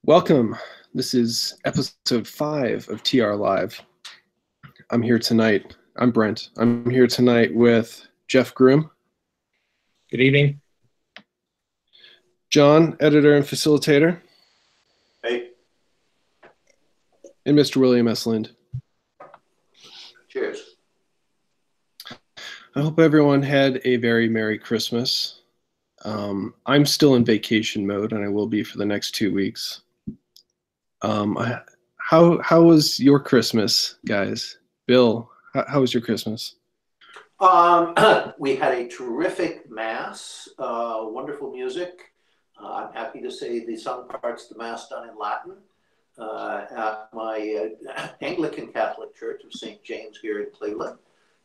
Welcome. This is episode 5 of TR Live. I'm here tonight. I'm Brent. I'm here tonight with Jeff Groom. Good evening. John, editor and facilitator. Hey. And Mr. William S. Lind. Cheers. I hope everyone had a very Merry Christmas. I'm still in vacation mode, and I will be for the next 2 weeks. How was your Christmas, guys? Bill, how was your Christmas? We had a terrific mass, wonderful music. I'm happy to say the sung parts of the mass done in Latin at my Anglican Catholic Church of St. James here in Cleveland.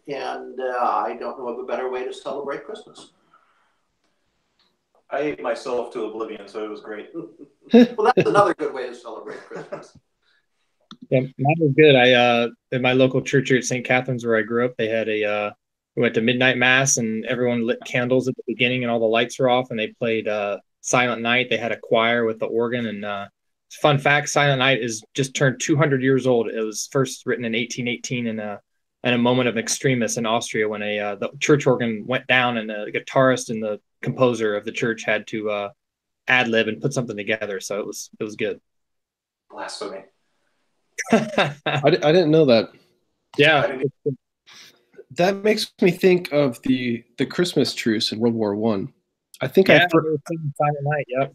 And I don't know of a better way to celebrate Christmas. I ate myself to oblivion, so it was great. Well, that's another good way to celebrate Christmas. Yeah, mine was good. In my local church here at St. Catherine's, where I grew up, they had we went to midnight mass, and everyone lit candles at the beginning, and all the lights were off, and they played Silent Night. They had a choir with the organ, and fun fact: Silent Night is just turned 200 years old. It was first written in 1818 in a moment of extremis in Austria when the church organ went down, and the guitarist and the composer of the church had to ad lib and put something together. So it was good. Blasphemy. I didn't know that. Yeah. That makes me think of the Christmas truce in World War I. I think Silent Night. Yep.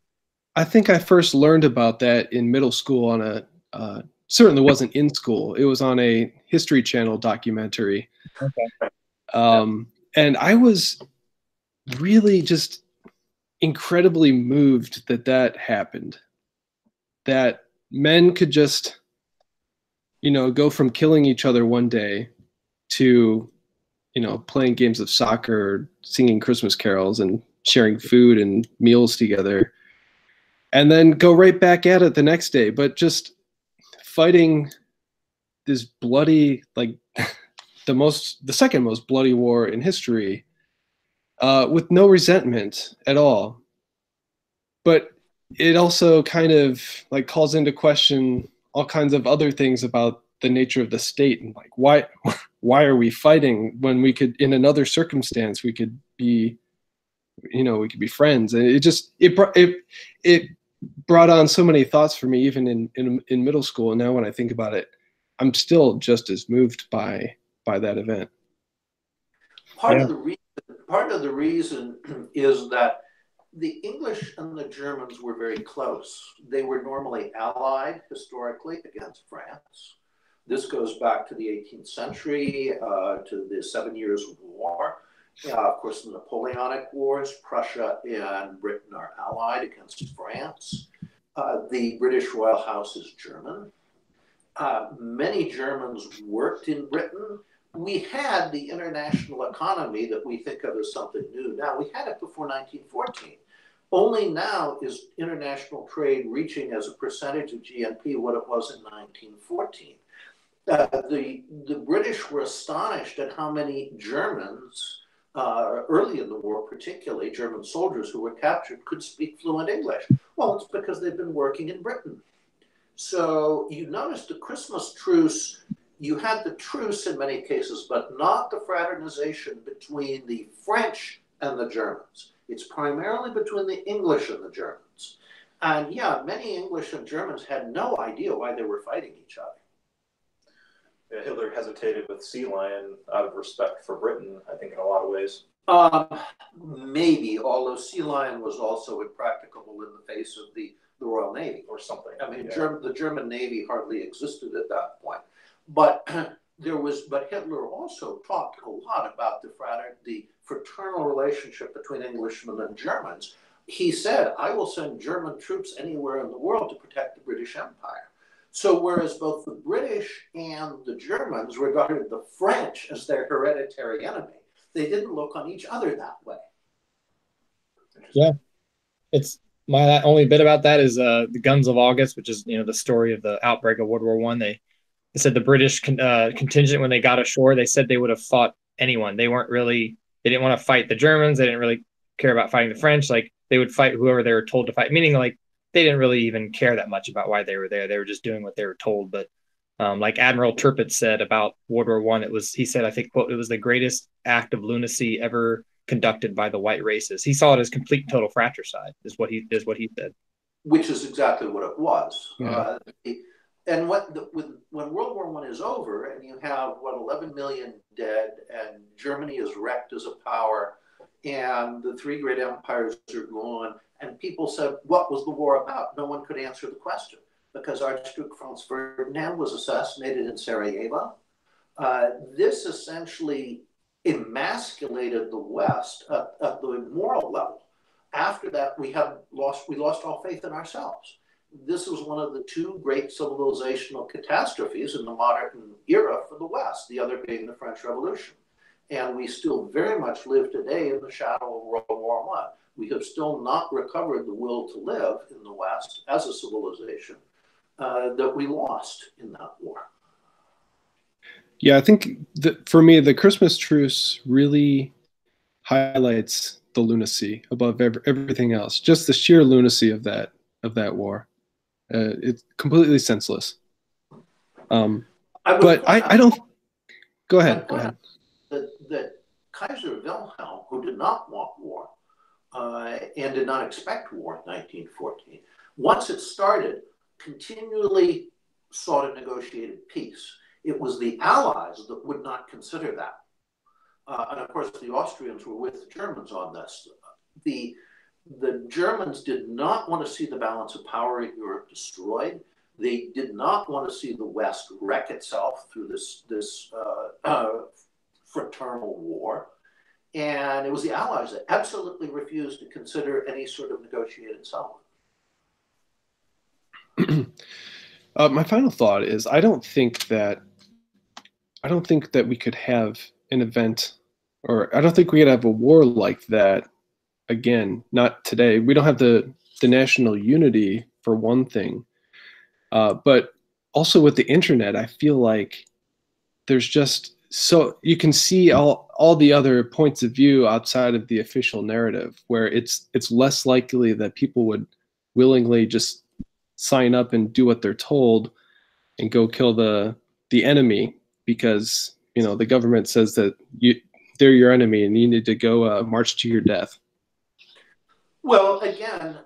I think I first learned about that in middle school on a certainly wasn't in school. It was on a History Channel documentary. Okay. And I was really just incredibly moved that happened. That men could just, go from killing each other one day to, playing games of soccer, singing Christmas carols, and sharing food and meals together, and then go right back at it the next day. But just fighting this bloody, like the second most bloody war in history, with no resentment at all. But it also kind of like calls into question all kinds of other things about the nature of the state, and like why are we fighting when we could, in another circumstance, we could be, we could be friends. And it brought on so many thoughts for me, even in middle school. And now when I think about it, I'm still just as moved by that event. Part of the reason is that the English and the Germans were very close. They were normally allied historically against France. This goes back to the 18th century, to the 7 Years' War. Of course, the Napoleonic Wars, Prussia and Britain are allied against France. The British Royal House is German. Many Germans worked in Britain. We had the international economy that we think of as something new. Now, we had it before 1914. Only now is international trade reaching as a percentage of GNP what it was in 1914. The British were astonished at how many Germans, early in the war particularly, German soldiers who were captured, could speak fluent English. Well, it's because they've been working in Britain. So you notice the Christmas truce, you had the truce in many cases, but not the fraternization between the French and the Germans. It's primarily between the English and the Germans. And yeah, many English and Germans had no idea why they were fighting each other. Yeah, Hitler hesitated with Sea Lion out of respect for Britain, I think, in a lot of ways. Maybe, although Sea Lion was also impracticable in the face of the Royal Navy. Or something. I mean, yeah. The German Navy hardly existed at that point. But Hitler also talked a lot about the fraternal relationship between Englishmen and Germans. He said, I will send German troops anywhere in the world to protect the British Empire. So whereas both the British and the Germans regarded the French as their hereditary enemy, they didn't look on each other that way. Yeah. It's my only bit about that is the Guns of August, which is, the story of the outbreak of World War I. They said the British contingent, when they got ashore, they said they would have fought anyone. They didn't want to fight the Germans. They didn't really care about fighting the French. Like, they would fight whoever they were told to fight, meaning like they didn't really even care that much about why they were there. They were just doing what they were told. But like Admiral Tirpitz said about World War I, he said, I think, quote, it was the greatest act of lunacy ever conducted by the white races. He saw it as complete and total fratricide, is what he said. Which is exactly what it was. Yeah. And when World War I is over, and you have 11 million dead, and Germany is wrecked as a power, and the three great empires are gone, and people said, "What was the war about?" No one could answer the question, because Archduke Franz Ferdinand was assassinated in Sarajevo. This essentially emasculated the West at the moral level. After that, we lost all faith in ourselves. This was one of the two great civilizational catastrophes in the modern era for the West, the other being the French Revolution. And we still very much live today in the shadow of World War I. We have still not recovered the will to live in the West as a civilization that we lost in that war. Yeah, I think for me, the Christmas truce really highlights the lunacy above everything else. Just the sheer lunacy of that war. It's completely senseless. But I don't. Go ahead. Go ahead. That Kaiser Wilhelm, who did not want war and did not expect war in 1914, once it started, continually sought a negotiated peace. It was the Allies that would not consider that. And of course, the Austrians were with the Germans on this. The Germans did not want to see the balance of power in Europe destroyed. They did not want to see the West wreck itself through this fraternal war. And it was the Allies that absolutely refused to consider any sort of negotiated settlement. My final thought is I don't think that we could have an event, or I don't think we could have a war like that again. Not today. We don't have the national unity, for one thing, but also with the internet, I feel like there's just so you can see all the other points of view outside of the official narrative, where it's less likely that people would willingly just sign up and do what they're told and go kill the enemy because the government says that they're your enemy and you need to go march to your death. Well, again,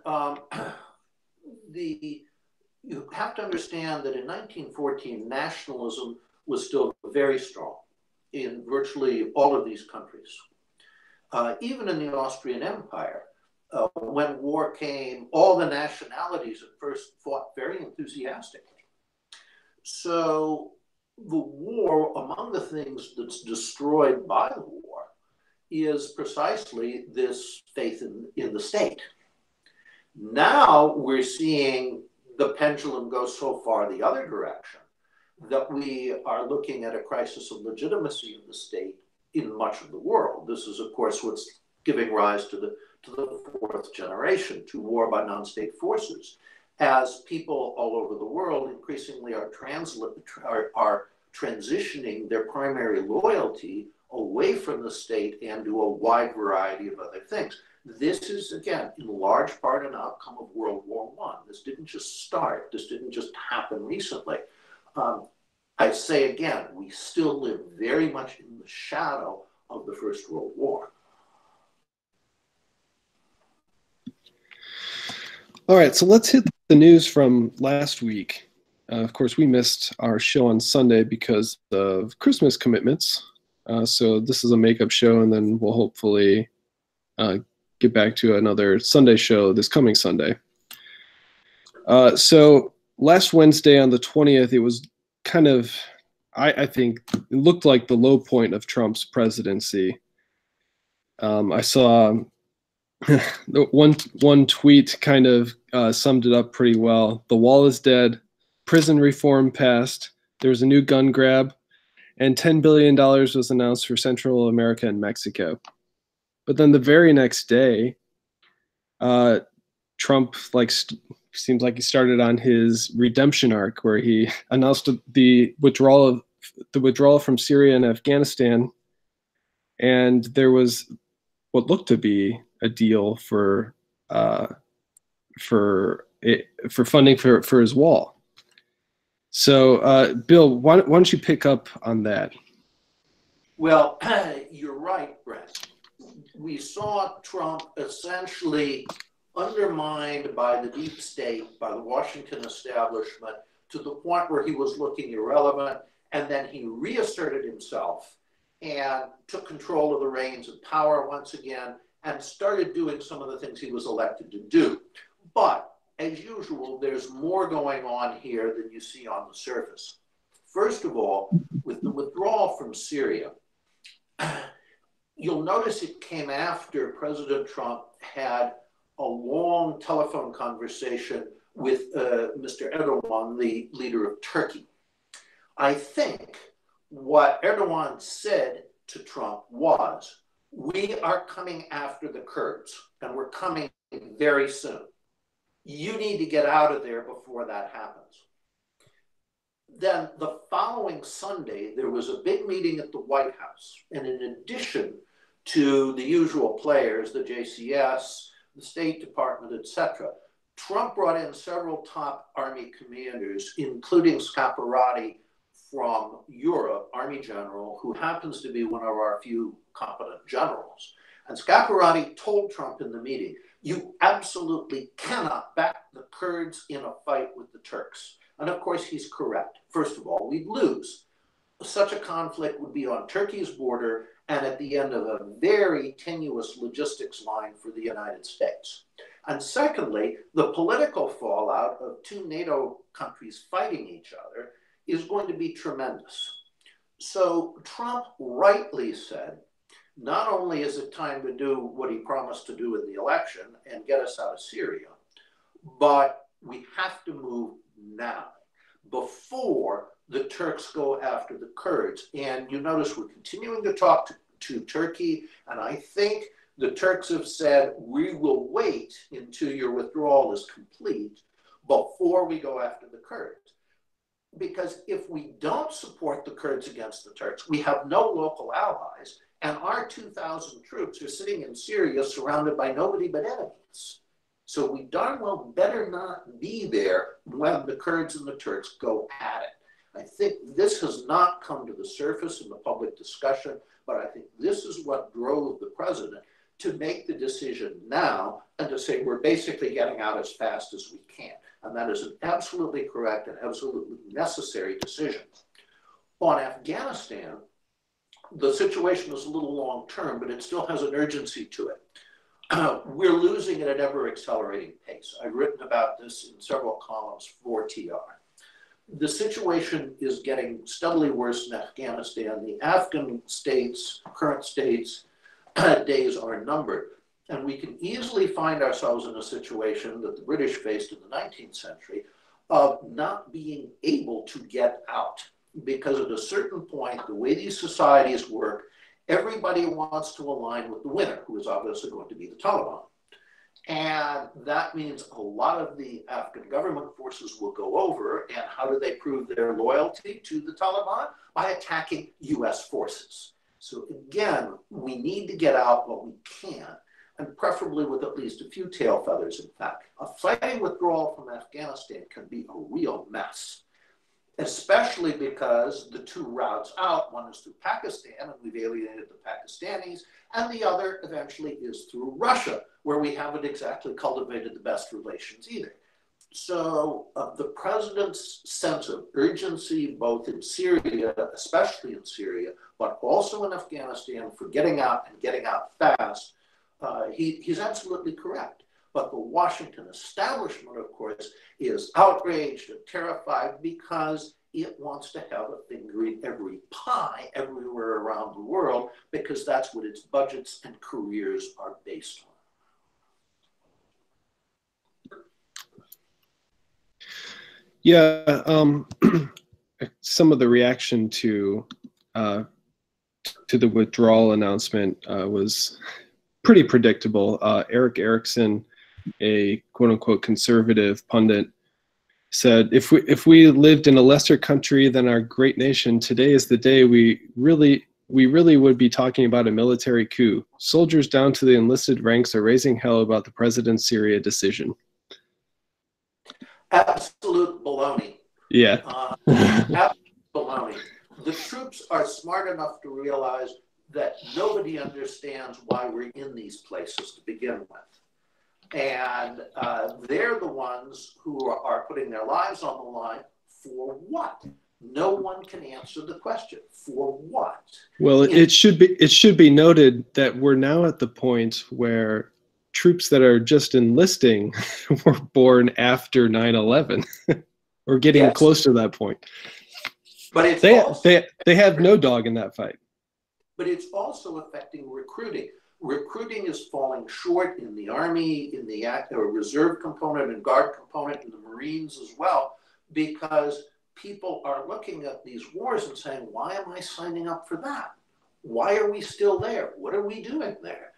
you have to understand that in 1914, nationalism was still very strong in virtually all of these countries. Even in the Austrian Empire, when war came, all the nationalities at first fought very enthusiastically. So the war, among the things that's destroyed by the war, is precisely this faith in the state. Now we're seeing the pendulum go so far the other direction that we are looking at a crisis of legitimacy of the state in much of the world. This is, of course, what's giving rise to the fourth generation, to war by non-state forces, as people all over the world increasingly are transitioning their primary loyalty away from the state and to a wide variety of other things. This is, again, in large part an outcome of World War I. This didn't just start. This didn't just happen recently. I say again, we still live very much in the shadow of the First World War. All right, so let's hit the news from last week. Of course, we missed our show on Sunday because of Christmas commitments. So this is a makeup show, and then we'll hopefully get back to another Sunday show this coming Sunday. So last Wednesday on the 20th, it was kind of, I think, it looked like the low point of Trump's presidency. I saw one tweet kind of summed it up pretty well. The wall is dead. Prison reform passed. There was a new gun grab. And $10 billion was announced for Central America and Mexico. But then the very next day, Trump seems like he started on his redemption arc, where he announced the withdrawal from Syria and Afghanistan, and there was what looked to be a deal for for funding for his wall. So, Bill, why don't you pick up on that? Well, you're right, Brett. We saw Trump essentially undermined by the deep state, by the Washington establishment, to the point where he was looking irrelevant, and then he reasserted himself and took control of the reins of power once again and started doing some of the things he was elected to do. But as usual, there's more going on here than you see on the surface. First of all, with the withdrawal from Syria, you'll notice it came after President Trump had a long telephone conversation with Mr. Erdogan, the leader of Turkey. I think what Erdogan said to Trump was, we are coming after the Kurds, and we're coming very soon. You need to get out of there before that happens. Then the following Sunday, there was a big meeting at the White House. And in addition to the usual players, the JCS, the State Department, etc., Trump brought in several top army commanders, including Scaparrotti from Europe, Army General, who happens to be one of our few competent generals. And Scaparrotti told Trump in the meeting, you absolutely cannot back the Kurds in a fight with the Turks. And of course, he's correct. First of all, we'd lose. Such a conflict would be on Turkey's border and at the end of a very tenuous logistics line for the United States. And secondly, the political fallout of two NATO countries fighting each other is going to be tremendous. So Trump rightly said, not only is it time to do what he promised to do in the election and get us out of Syria, but we have to move now before the Turks go after the Kurds. And you notice we're continuing to talk to Turkey, and I think the Turks have said, we will wait until your withdrawal is complete before we go after the Kurds. Because if we don't support the Kurds against the Turks, we have no local allies, and our 2,000 troops are sitting in Syria surrounded by nobody but enemies. So we darn well better not be there when the Kurds and the Turks go at it. I think this has not come to the surface in the public discussion, but I think this is what drove the president to make the decision now and to say we're basically getting out as fast as we can. And that is an absolutely correct and absolutely necessary decision. On Afghanistan, the situation is a little long term, but it still has an urgency to it. We're losing at an ever accelerating pace. I've written about this in several columns for TR. The situation is getting steadily worse in Afghanistan. The Afghan states, current states, days are numbered. And we can easily find ourselves in a situation that the British faced in the 19th century of not being able to get out. Because at a certain point, the way these societies work, everybody wants to align with the winner, who is obviously going to be the Taliban. And that means a lot of the Afghan government forces will go over. And how do they prove their loyalty to the Taliban? By attacking US forces. So again, we need to get out what we can, and preferably with at least a few tail feathers, in fact. A fighting withdrawal from Afghanistan can be a real mess, especially because the two routes out, one is through Pakistan, and we've alienated the Pakistanis, and the other eventually is through Russia, where we haven't exactly cultivated the best relations either. So the president's sense of urgency, both in Syria, especially in Syria, but also in Afghanistan, for getting out and getting out fast, he's absolutely correct. But the Washington establishment, of course, is outraged and terrified because it wants to have a finger in every pie everywhere around the world, because that's what its budgets and careers are based on. Yeah, some of the reaction to the withdrawal announcement was pretty predictable. Eric Erickson, a quote-unquote conservative pundit, said, if we lived in a lesser country than our great nation, today is the day we really would be talking about a military coup. Soldiers down to the enlisted ranks are raising hell about the president's Syria decision. Absolute baloney. Yeah. Absolute baloney. The troops are smart enough to realize that nobody understands why we're in these places to begin with. And they're the ones who are putting their lives on the line for what? No one can answer the question. For what? Well, it should be noted that we're now at the point where troops that are just enlisting were born after 9/11 or getting close to that point. But it's they have no dog in that fight. But it's also affecting recruiting. Recruiting is falling short in the Army, in the reserve component and guard component, in the Marines as well, because people are looking at these wars and saying, why am I signing up for that? Why are we still there? What are we doing there?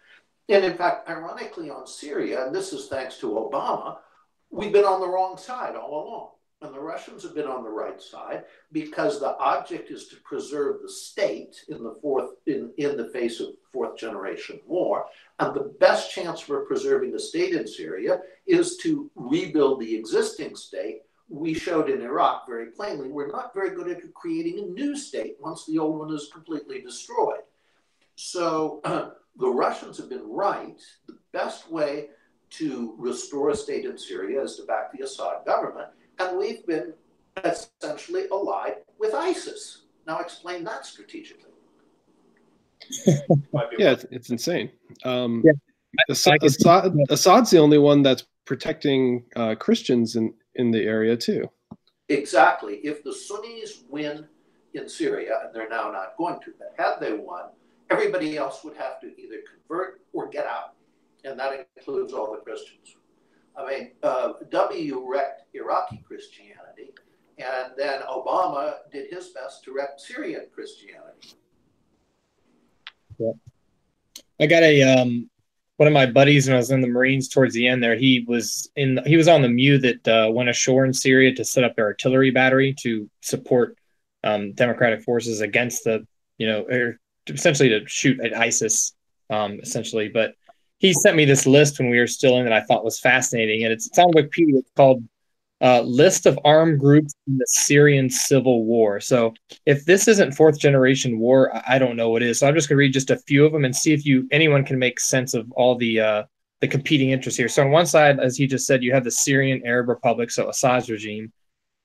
And in fact, ironically, on Syria, and this is thanks to Obama, we've been on the wrong side all along. And the Russians have been on the right side because the object is to preserve the state in the face of fourth generation war. And the best chance for preserving the state in Syria is to rebuild the existing state. We showed in Iraq very plainly, we're not very good at creating a new state once the old one is completely destroyed. So the Russians have been right. The best way to restore a state in Syria is to back the Assad government. And we've been essentially allied with ISIS. Now explain that strategically. Yeah, it's insane. Assad's the only one that's protecting Christians in the area too. Exactly. If the Sunnis win in Syria, and they're now not going to, but had they won, everybody else would have to either convert or get out. And that includes all the Christians. I mean, W wrecked Iraqi Christianity, and then Obama did his best to wreck Syrian Christianity. Yeah. I got one of my buddies when I was in the Marines towards the end there. He was on the MEU that went ashore in Syria to set up their artillery battery to support democratic forces against essentially to shoot at ISIS, essentially, but. He sent me this list when we were still in that I thought was fascinating, and it's on Wikipedia. It's called List of Armed Groups in the Syrian Civil War. So if this isn't fourth generation war, I don't know what is. So I'm just going to read just a few of them and see if anyone can make sense of all the competing interests here. So on one side, as he just said, you have the Syrian Arab Republic, so Assad's regime,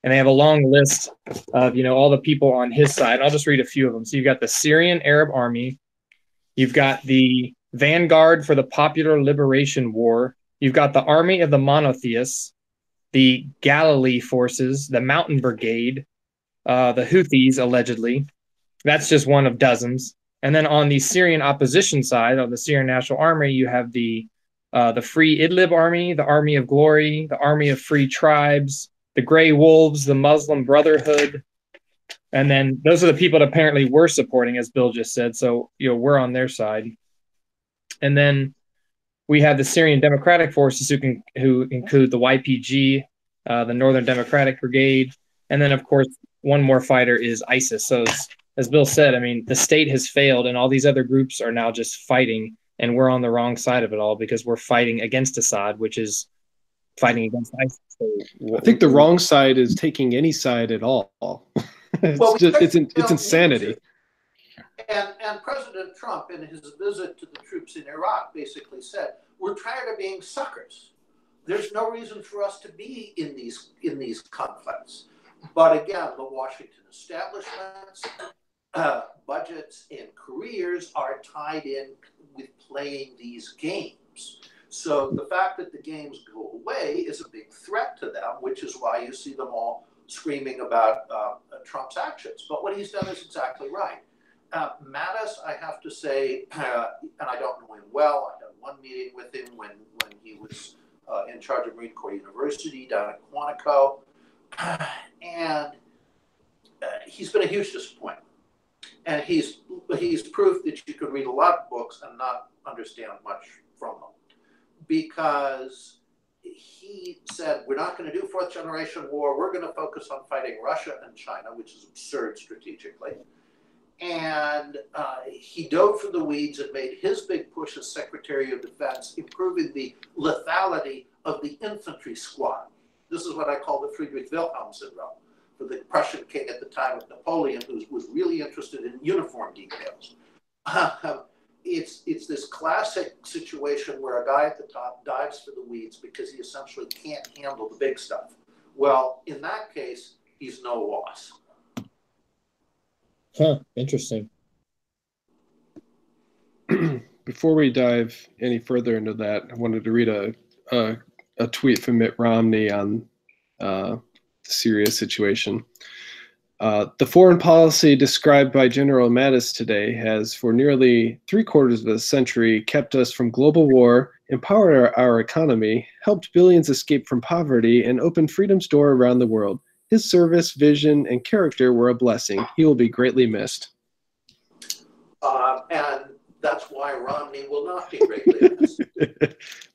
and they have a long list of all the people on his side. I'll just read a few of them. So you've got the Syrian Arab Army, you've got the Vanguard for the Popular Liberation War. You've got the Army of the Monotheists, the Galilee Forces, the Mountain Brigade, the Houthis, allegedly. That's just one of dozens. And then on the Syrian opposition side, of the Syrian National Army, you have the Free Idlib Army, the Army of Glory, the Army of Free Tribes, the Grey Wolves, the Muslim Brotherhood. And then those are the people that apparently we're supporting, as Bill just said. So, we're on their side. And then we have the Syrian Democratic Forces who include the YPG, the Northern Democratic Brigade, and then, of course, one more fighter is ISIS. So as Bill said, I mean, the state has failed, and all these other groups are now just fighting, and we're on the wrong side of it all because we're fighting against Assad, which is fighting against ISIS. So, I think the wrong side is taking any side at all. It's insanity. And President Trump, in his visit to the troops in Iraq, basically said, we're tired of being suckers. There's no reason for us to be in these conflicts. But again, the Washington establishments, budgets, and careers are tied in with playing these games. So the fact that the games go away is a big threat to them, which is why you see them all screaming about Trump's actions. But what he's done is exactly right. Mattis, I have to say, and I don't know him well, I had one meeting with him when he was in charge of Marine Corps University down at Quantico, and he's been a huge disappointment. And he's proved that you can read a lot of books and not understand much from them. Because he said, we're not going to do fourth generation war, we're going to focus on fighting Russia and China, which is absurd strategically. And he dove for the weeds and made his big push as Secretary of Defense, improving the lethality of the infantry squad. This is what I call the Friedrich Wilhelm syndrome for the Prussian king at the time of Napoleon, who was really interested in uniform details. It's this classic situation where a guy at the top dives for the weeds because he essentially can't handle the big stuff. Well, in that case, he's no loss. Huh, interesting. Before we dive any further into that, I wanted to read a tweet from Mitt Romney on the Syria situation. The foreign policy described by General Mattis today has, for nearly 3/4 of a century, kept us from global war, empowered our economy, helped billions escape from poverty, and opened freedom's door around the world. His service, vision, and character were a blessing. He will be greatly missed. And that's why Romney will not be greatly missed.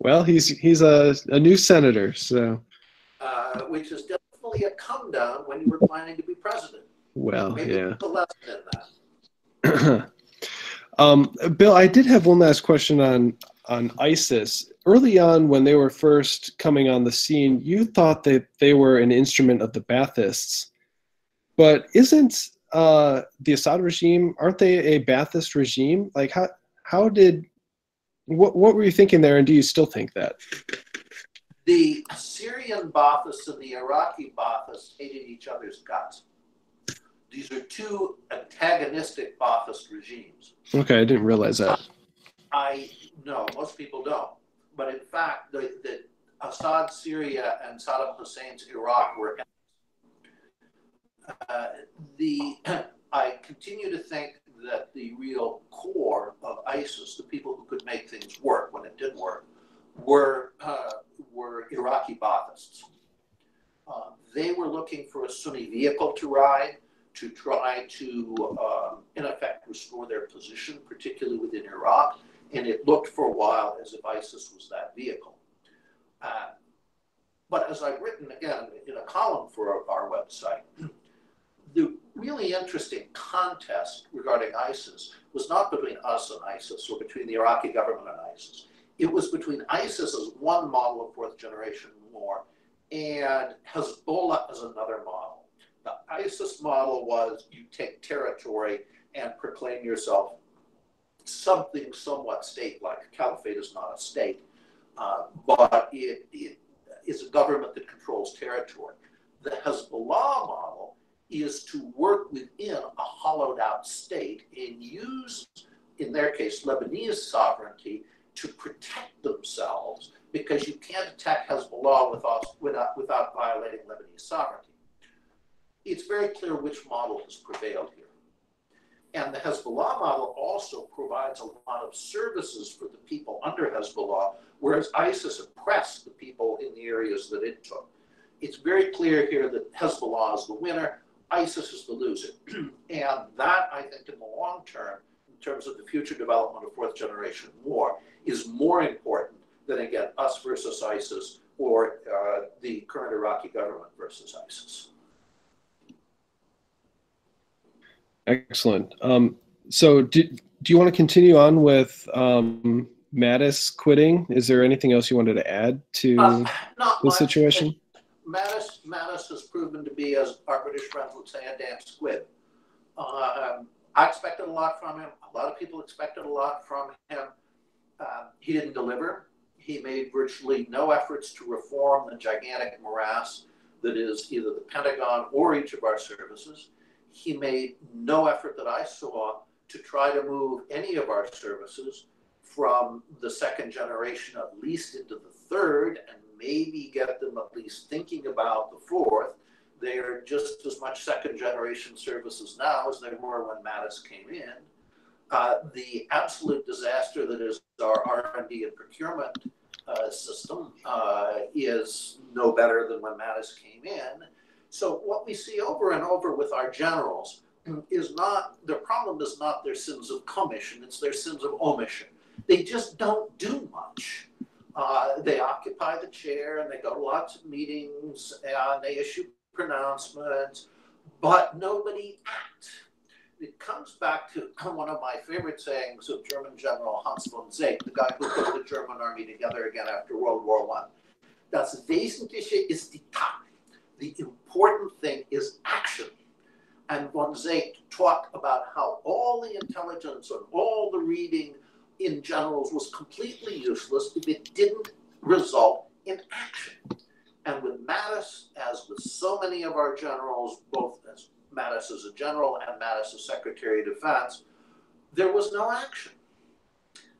Well, he's a new senator, so. Which is definitely a come down when you were planning to be president. Well, Maybe yeah. a lesson in that. Bill, I did have one last question on ISIS. Early on, when they were first coming on the scene, you thought that they were an instrument of the Baathists. But isn't the Assad regime, aren't they a Baathist regime? Like, what were you thinking there, and do you still think that? The Syrian Baathists and the Iraqi Baathists hated each other's guts. These are two antagonistic Baathist regimes. Okay, I didn't realize that. I know, most people don't. But in fact, the Assad Syria and Saddam Hussein's Iraq were I continue to think that the real core of ISIS, the people who could make things work when it did work, were Iraqi Baathists. They were looking for a Sunni vehicle to ride to try to, in effect, restore their position, particularly within Iraq. And it looked for a while as if ISIS was that vehicle. But as I've written, again, in a column for our website, the really interesting contest regarding ISIS was not between us and ISIS or between the Iraqi government and ISIS. It was between ISIS as one model of fourth generation war and Hezbollah as another model. The ISIS model was you take territory and proclaim yourself something somewhat state-like. Caliphate is not a state, but it is a government that controls territory. The Hezbollah model is to work within a hollowed out state and use, in their case, Lebanese sovereignty to protect themselves, because you can't attack Hezbollah without violating Lebanese sovereignty. It's very clear which model has prevailed here. And the Hezbollah model also provides a lot of services for the people under Hezbollah, whereas ISIS oppressed the people in the areas that it took. It's very clear here that Hezbollah is the winner, ISIS is the loser. And that, I think, in the long term, in terms of the future development of fourth generation war, is more important than, again, us versus ISIS or the current Iraqi government versus ISIS. Excellent. So do you want to continue on with Mattis quitting? Is there anything else you wanted to add to the situation? Mattis has proven to be, as our British friends would say, a damn squid. I expected a lot from him. A lot of people expected a lot from him. He didn't deliver. He made virtually no efforts to reform the gigantic morass that is either the Pentagon or each of our services. He made no effort that I saw to try to move any of our services from the second generation at least into the third, and maybe get them at least thinking about the fourth. They are just as much second generation services now as they were when Mattis came in. The absolute disaster that is our R&D and procurement system is no better than when Mattis came in. So what we see over and over with our generals is not, their problem is not their sins of commission, it's their sins of omission. They just don't do much. They occupy the chair and they go to lots of meetings and they issue pronouncements, but nobody acts. It comes back to one of my favorite sayings of German General Hans von Zeke, the guy who put the German army together again after World War I. Das Wesentliche ist die Tat. generals was completely useless if it didn't result in action. And with Mattis, as with so many of our generals, both as Mattis as a general and Mattis as Secretary of Defense, there was no action.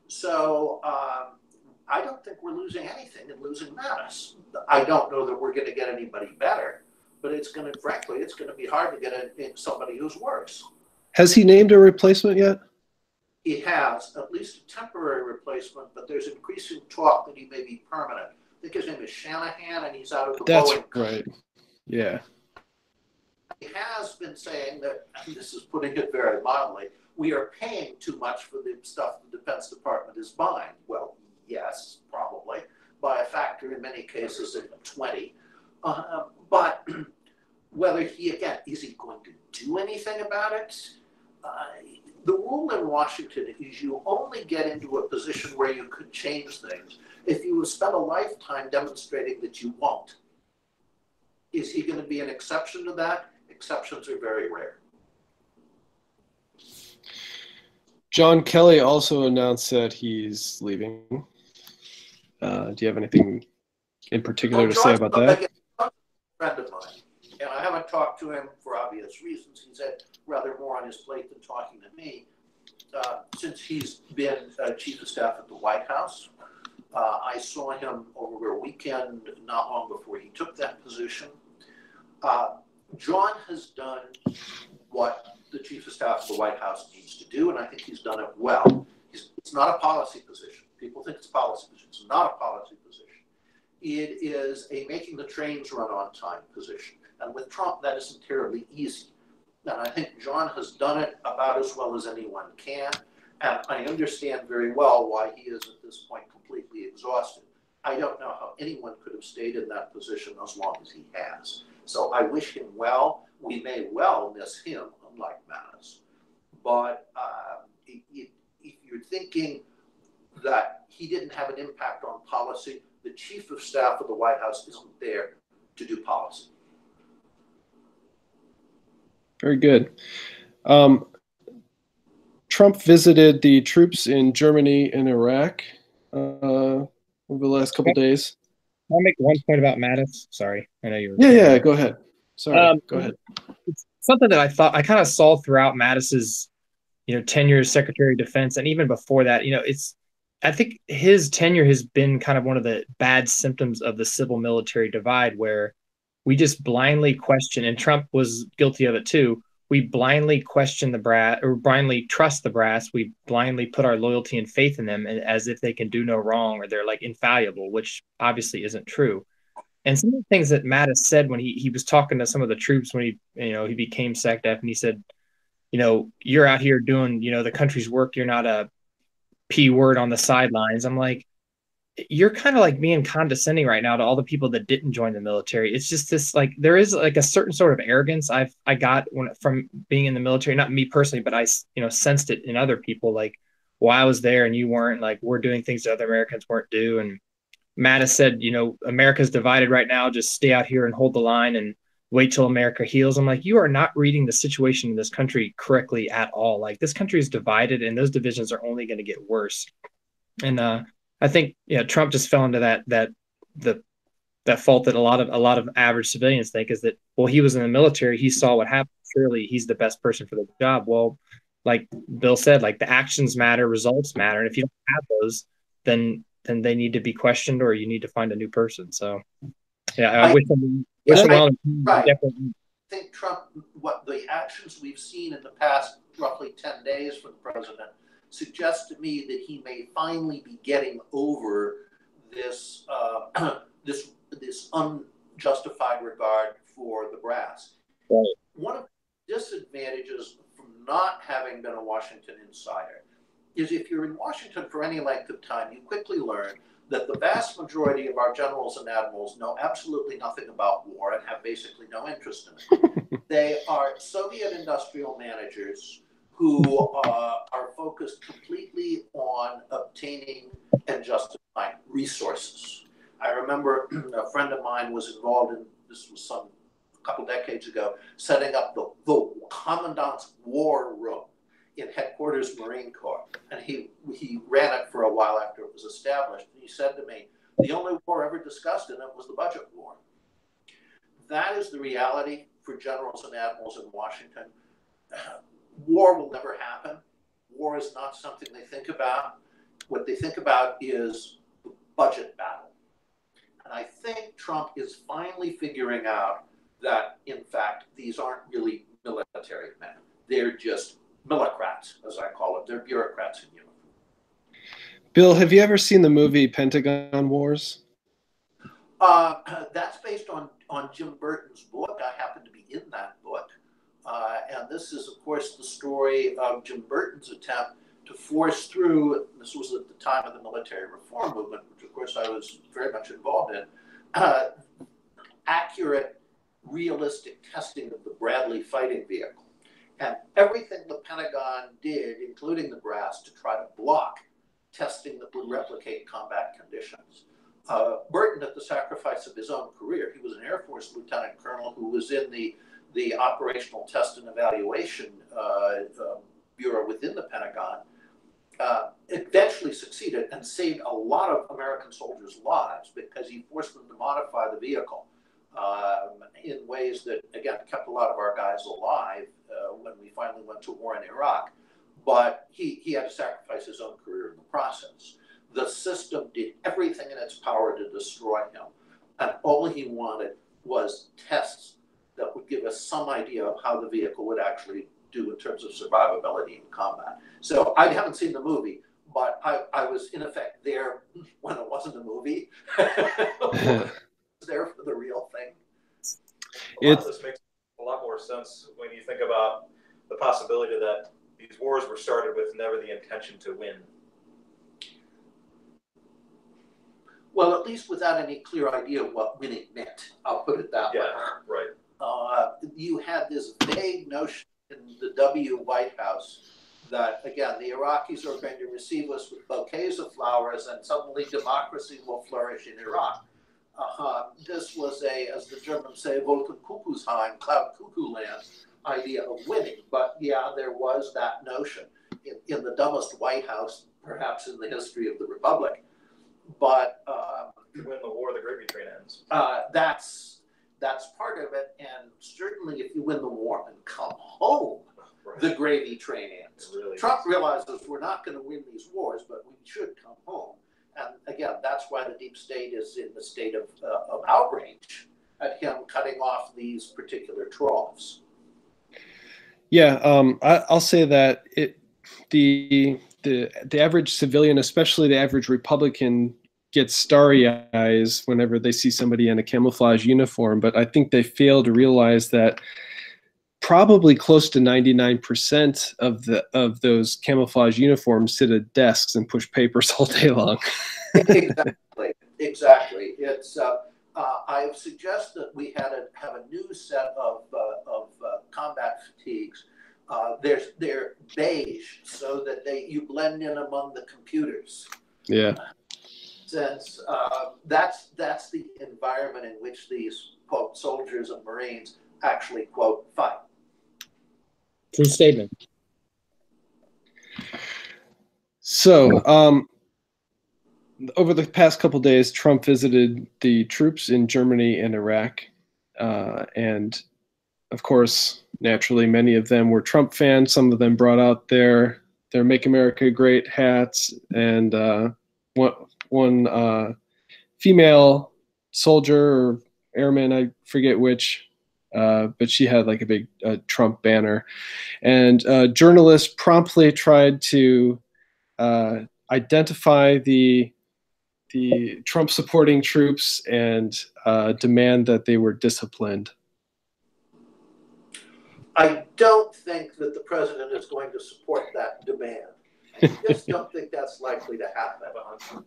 So I don't think we're losing anything in losing Mattis. I don't know that we're going to get anybody better, but frankly, it's going to be hard to get somebody who's worse. Has he named a replacement yet? He has, at least a temporary replacement, but there's increasing talk that he may be permanent. I think his name is Shanahan, and he's out of the Boeing. That's right. Yeah. He has been saying that, and this is putting it very mildly, we are paying too much for the stuff the Defense Department is buying. Well, yes, probably, by a factor in many cases of 20. But whether is he going to do anything about it? The rule in Washington is you only get into a position where you could change things if you have spent a lifetime demonstrating that you won't. Is he going to be an exception to that? Exceptions are very rare. John Kelly also announced that he's leaving. Do you have anything in particular to say about that? He's a friend of mine, and I haven't talked to him for obvious reasons. He's had rather more on his plate than talking to me. Since he's been chief of staff at the White House, I saw him over a weekend not long before he took that position. John has done what the chief of staff of the White House needs to do, and I think he's done it well. It's not a policy position. People think it's a policy position. It's not a policy position. It is a making the trains run on time position. And with Trump, that isn't terribly easy. And I think John has done it about as well as anyone can. And I understand very well why he is at this point completely exhausted. I don't know how anyone could have stayed in that position as long as he has. So I wish him well. We may well miss him, unlike Mattis. But if you're thinking that he didn't have an impact on policy, the chief of staff of the White House isn't there to do policy. Very good. Trump visited the troops in Germany and Iraq over the last couple of days. I'll make one point about Mattis. Sorry, I know you were. Yeah, go ahead. Sorry, go ahead. It's something that I kind of saw throughout Mattis's, tenure as Secretary of Defense, and even before that, I think his tenure has been kind of one of the bad symptoms of the civil-military divide, where we just blindly question, and Trump was guilty of it too. We blindly question the brass, or blindly trust the brass. We blindly put our loyalty and faith in them as if they can do no wrong, or they're like infallible, which obviously isn't true. And some of the things that Mattis said when he was talking to some of the troops when he became SecDef, and he said, you're out here doing, the country's work. You're not a P word on the sidelines. I'm like, you're kind of like being condescending right now to all the people that didn't join the military. It's just this, like, there is like a certain sort of arrogance I got from being in the military, not me personally, but I, sensed it in other people. Like, well, I was there and you weren't. Like, we're doing things that other Americans weren't do. And Mattis said, America's divided right now. Just stay out here and hold the line and wait till America heals. I'm like, you are not reading the situation in this country correctly at all. Like, this country is divided, and those divisions are only going to get worse. And I think Trump just fell into that fault that a lot of average civilians think, is that, well, he was in the military, he saw what happened, surely he's the best person for the job. Well, like Bill said, like, the actions matter, results matter, and if you don't have those, then they need to be questioned, or you need to find a new person. So yeah, I wish him well. Right. I think Trump, what the actions we've seen in the past roughly 10 days from the president suggests to me that he may finally be getting over this this unjustified regard for the brass. Right. One of the disadvantages from not having been a Washington insider is if you're in Washington for any length of time, you quickly learn that the vast majority of our generals and admirals know absolutely nothing about war and have basically no interest in it. They are Soviet industrial managers who are focused completely on obtaining and justifying resources. I remember a friend of mine was involved in, this was a couple decades ago, setting up the commandant's war room in headquarters Marine Corps, and he ran it for a while after it was established. And he said to me, the only war ever discussed in it was the budget war. That is the reality for generals and admirals in Washington. War will never happen. War is not something they think about. What they think about is the budget battle. And I think Trump is finally figuring out that, in fact, these aren't really military men. They're just millocrats, as I call them. They're bureaucrats in uniform. Bill, have you ever seen the movie Pentagon Wars? That's based on Jim Burton's book. I happen to be in that book. And this is, of course, the story of Jim Burton's attempt to force through, this was at the time of the military reform movement, which, of course, I was very much involved in, accurate, realistic testing of the Bradley fighting vehicle. And everything the Pentagon did, including the brass, to try to block testing that would replicate combat conditions. Burton, at the sacrifice of his own career, he was an Air Force lieutenant colonel who was in the Operational Test and Evaluation Bureau within the Pentagon, eventually succeeded and saved a lot of American soldiers' lives because he forced them to modify the vehicle in ways that, again, kept a lot of our guys alive when we finally went to war in Iraq. But he had to sacrifice his own career in the process. The system did everything in its power to destroy him, and all he wanted was tests that would give us some idea of how the vehicle would actually do in terms of survivability in combat. So I haven't seen the movie, but I was in effect there when it wasn't a movie. There for the real thing. This makes a lot more sense when you think about the possibility that these wars were started with never the intention to win. Well, at least without any clear idea of what winning meant. I'll put it that way. Yeah, right. You had this vague notion in the W. White House that, again, the Iraqis are going to receive us with bouquets of flowers and suddenly democracy will flourish in Iraq. This was as the Germans say, Wolkenkuckucksheim, cloud cuckoo land idea of winning. But yeah, there was that notion in the dumbest White House, perhaps in the history of the Republic. But you win the war, the gravy train ends. That's part of it, and certainly if you win the war and come home, right, the gravy train ends. Really Trump realizes we're not going to win these wars, but we should come home. And again, that's why the deep state is in the state of outrage at him cutting off these particular troughs. Yeah, I'll say that the average civilian, especially the average Republican, gets starry eyes whenever they see somebody in a camouflage uniform. But I think they fail to realize that probably close to 99% of those camouflage uniforms sit at desks and push papers all day long. Exactly. It's I suggest that we have a new set of combat fatigues. They're beige, so that you blend in among the computers. Yeah. Since that's the environment in which these, quote, soldiers and Marines actually, quote, fight. True statement. So over the past couple of days, Trump visited the troops in Germany and Iraq. And of course, naturally, many of them were Trump fans. Some of them brought out their Make America Great hats, and one female soldier or airman, I forget which, but she had like a big Trump banner. And journalists promptly tried to identify the Trump supporting troops and demand that they were disciplined. I don't think that the president is going to support that demand. I just don't think that's likely to happen.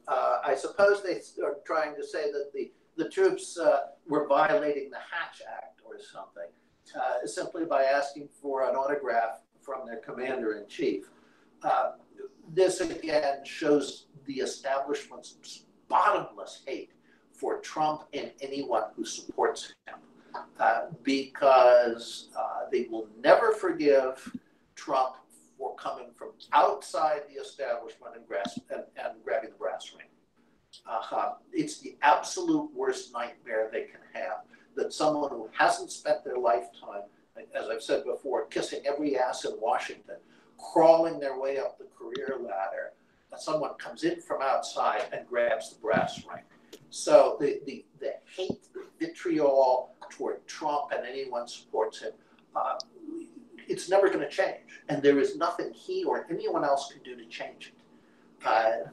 I suppose they are trying to say that the troops were violating the Hatch Act or something, simply by asking for an autograph from their commander-in-chief. This, again, shows the establishment's bottomless hate for Trump and anyone who supports him, because they will never forgive Trump for coming from outside the establishment and grabbing the brass ring. It's the absolute worst nightmare they can have, that someone who hasn't spent their lifetime, as I've said before, kissing every ass in Washington, crawling their way up the career ladder, that someone comes in from outside and grabs the brass ring. So the hate, the vitriol toward Trump and anyone supports him, it's never going to change. And there is nothing he or anyone else can do to change it.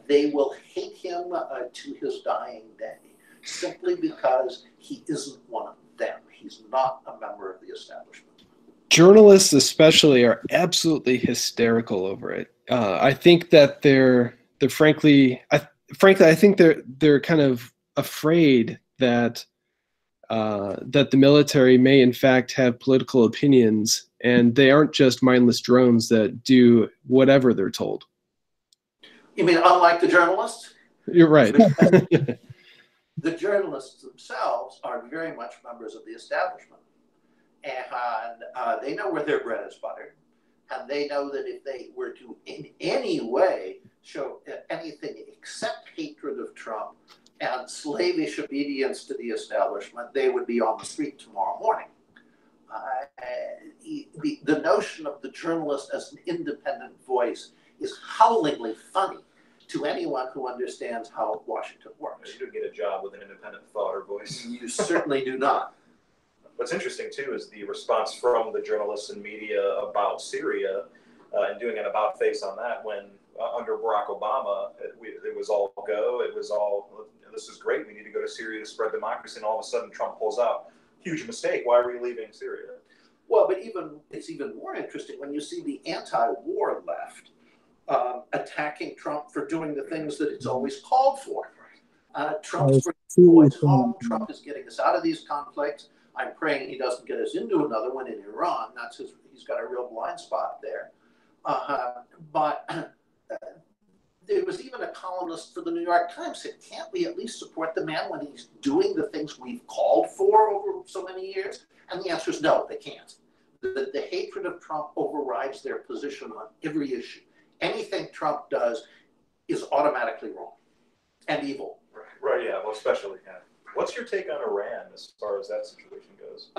They will hate him to his dying day, simply because he isn't one of them. He's not a member of the establishment. Journalists especially are absolutely hysterical over it. I think that they're frankly, I think they're kind of afraid that that the military may in fact have political opinions, and they aren't just mindless drones that do whatever they're told. You mean unlike the journalists? You're right. The journalists themselves are very much members of the establishment. And they know where their bread is buttered. And they know that if they were to in any way show anything except hatred of Trump and slavish obedience to the establishment, they would be on the street tomorrow morning. The notion of the journalist as an independent voice is howlingly funny to anyone who understands how Washington works. You don't get a job with an independent thought or voice. You certainly do not. What's interesting, too, is the response from the journalists and media about Syria and doing an about face on that when under Barack Obama, it was all go. It was all, this is great. We need to go to Syria to spread democracy. And all of a sudden, Trump pulls out. Huge mistake. Why are we leaving Syria? Well, but it's even more interesting when you see the anti-war left attacking Trump for doing the things that it's always called for. Trump's bringing boys home. Trump is getting us out of these conflicts. I'm praying he doesn't get us into another one in Iran. He's got a real blind spot there. But there was even a columnist for the New York Times said, can't we at least support the man when he's doing the things we've called for over so many years? And the answer is no, they can't. The hatred of Trump overrides their position on every issue. Anything Trump does is automatically wrong and evil. Right, yeah, well, especially, yeah. What's your take on Iran as far as that situation goes?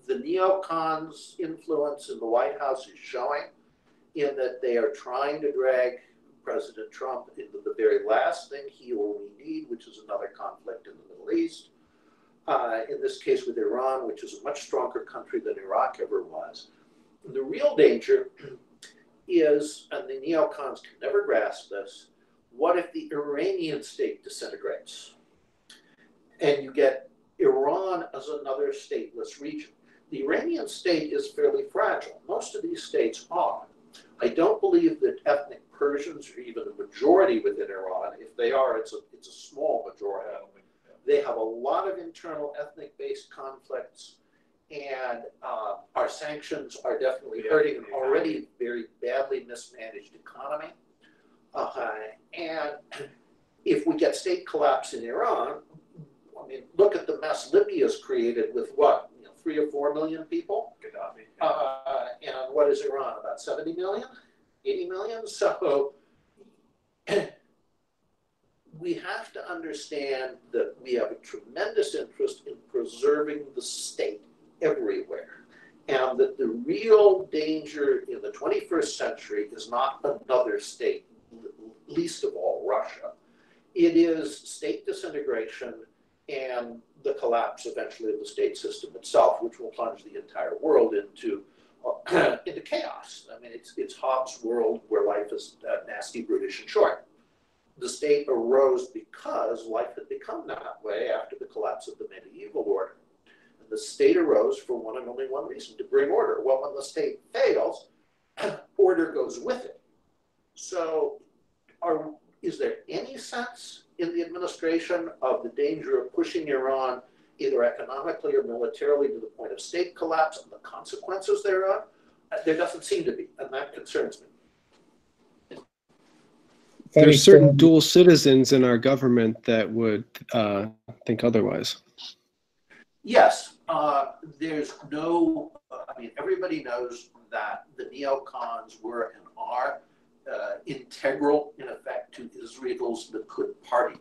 The neocons' influence in the White House is showing in that they are trying to drag President Trump into the very last thing he or we need, which is another conflict in the Middle East. In this case with Iran, which is a much stronger country than Iraq ever was. The real danger is, and the neocons can never grasp this, what if the Iranian state disintegrates and you get Iran as another stateless region? The Iranian state is fairly fragile. Most of these states are. I don't believe that ethnic Persians are even a majority within Iran. If they are, it's a small majority. They have a lot of internal ethnic-based conflicts, and our sanctions are definitely hurting an already very badly mismanaged economy. And if we get state collapse in Iran, I mean, look at the mess Libya's created with what, 3 or 4 million people? Gaddafi. And what is Iran, about 70 million, 80 million? So we have to understand that we have a tremendous interest in preserving the state everywhere. And that the real danger in the 21st century is not another state, least of all Russia. It is state disintegration and the collapse eventually of the state system itself, which will plunge the entire world into chaos. I mean, it's Hobbes' world where life is nasty, brutish, and short. The state arose because life had become that way after the collapse of the medieval order. And the state arose for one and only one reason, to bring order. Well, when the state fails, order goes with it. So is there any sense in the administration of the danger of pushing Iran either economically or militarily to the point of state collapse and the consequences thereof? There doesn't seem to be, and that concerns me. There's certain dual citizens in our government that would think otherwise. Yes, there's no, I mean, everybody knows that the neocons were and are integral, in effect, to Israel's Likud party.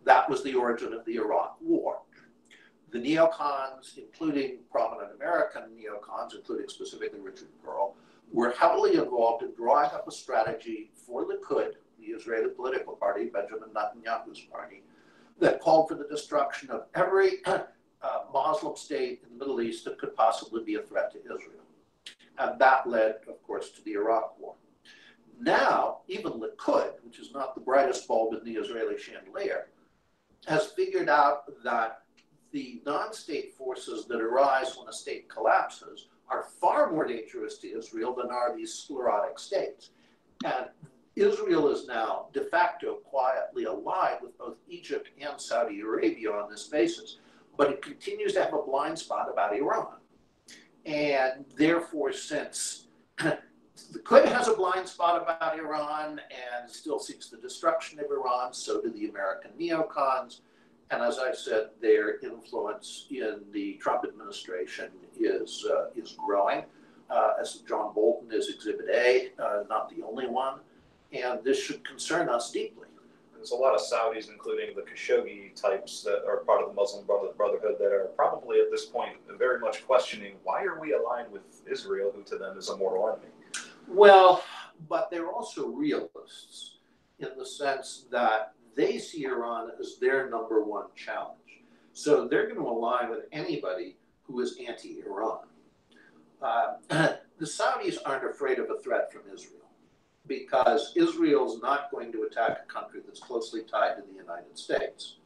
That was the origin of the Iraq War. The neocons, including prominent American neocons, including specifically Richard Perle, were heavily involved in drawing up a strategy for Likud, the Israeli political party, Benjamin Netanyahu's party, that called for the destruction of every Muslim state in the Middle East that could possibly be a threat to Israel. And that led, of course, to the Iraq War. Now, even Likud, which is not the brightest bulb in the Israeli chandelier, has figured out that the non-state forces that arise when a state collapses are far more dangerous to Israel than are these sclerotic states. And Israel is now de facto quietly allied with both Egypt and Saudi Arabia on this basis, but it continues to have a blind spot about Iran. And therefore, since the Likud has a blind spot about Iran and still seeks the destruction of Iran, so do the American neocons. And as I said, their influence in the Trump administration is growing. As John Bolton is Exhibit A, not the only one. And this should concern us deeply. There's a lot of Saudis, including the Khashoggi types that are part of the Muslim Brotherhood, that are probably at this point very much questioning, why are we aligned with Israel, who to them is a mortal enemy? Well, but they're also realists in the sense that they see Iran as their number one challenge. So they're going to align with anybody who is anti-Iran. The Saudis aren't afraid of a threat from Israel because Israel's not going to attack a country that's closely tied to the United States.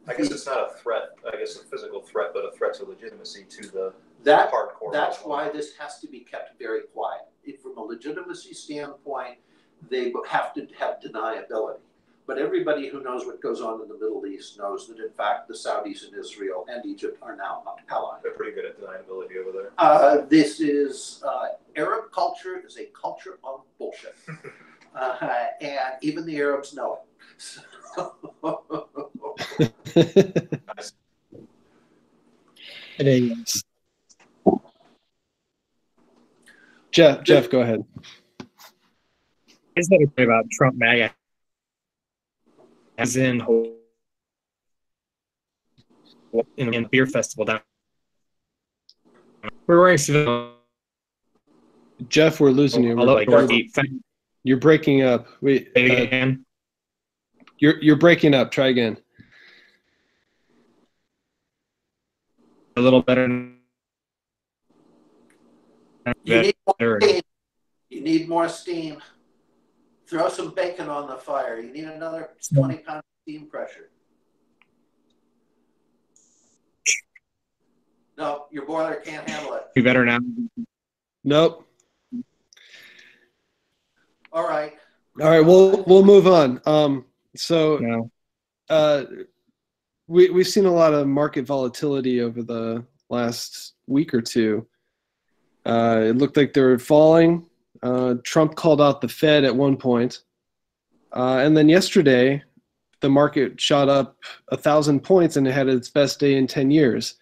I guess it's not a threat, I guess a physical threat, but a threat to legitimacy to the hardcore. That's why this has to be kept very quiet. From a legitimacy standpoint, they have to have deniability. But everybody who knows what goes on in the Middle East knows that, in fact, the Saudis and Israel and Egypt are now allies. They're pretty good at deniability over there. This is Arab culture is a culture of bullshit. And even the Arabs know It. Jeff, go ahead. Is that okay about Trump MAGA? As in a beer festival down. We're wearing civil. Jeff, we're losing you. You're breaking up. Again. You're breaking up. Try again. A little better. You need more steam. Throw some bacon on the fire. You need another 20 pounds of steam pressure. No, your boiler can't handle it. Be better now. Nope. All right. We'll move on. No. We've seen a lot of market volatility over the last week or two. It looked like they were falling. Trump called out the Fed at one point. And then yesterday, the market shot up 1,000 points and it had its best day in 10 years.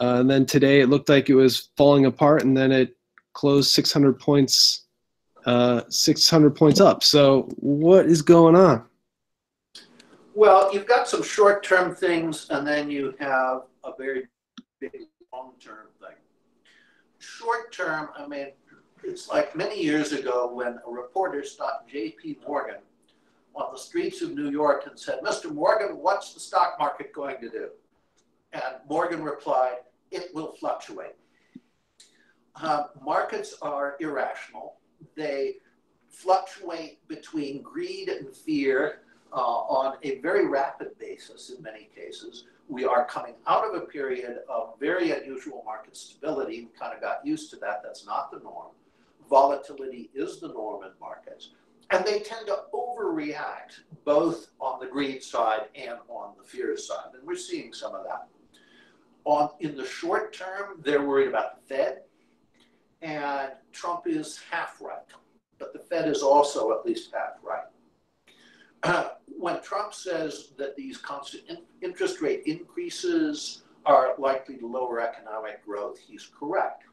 And then today it looked like it was falling apart, and then it closed 600 points up. So what is going on? Well, you've got some short-term things, and then you have a very big long-term thing. Short-term, I mean, it's like many years ago when a reporter stopped J.P. Morgan on the streets of New York and said, "Mr. Morgan, what's the stock market going to do?" And Morgan replied, "It will fluctuate." Markets are irrational. They fluctuate between greed and fear on a very rapid basis in many cases. We are coming out of a period of very unusual market stability. We kind of got used to that. That's not the norm. Volatility is the norm in markets. And they tend to overreact both on the greed side and on the fear side. And we're seeing some of that. In the short term, they're worried about the Fed. And Trump is half right. But the Fed is also at least half right. When Trump says that these constant interest rate increases are likely to lower economic growth, he's correct.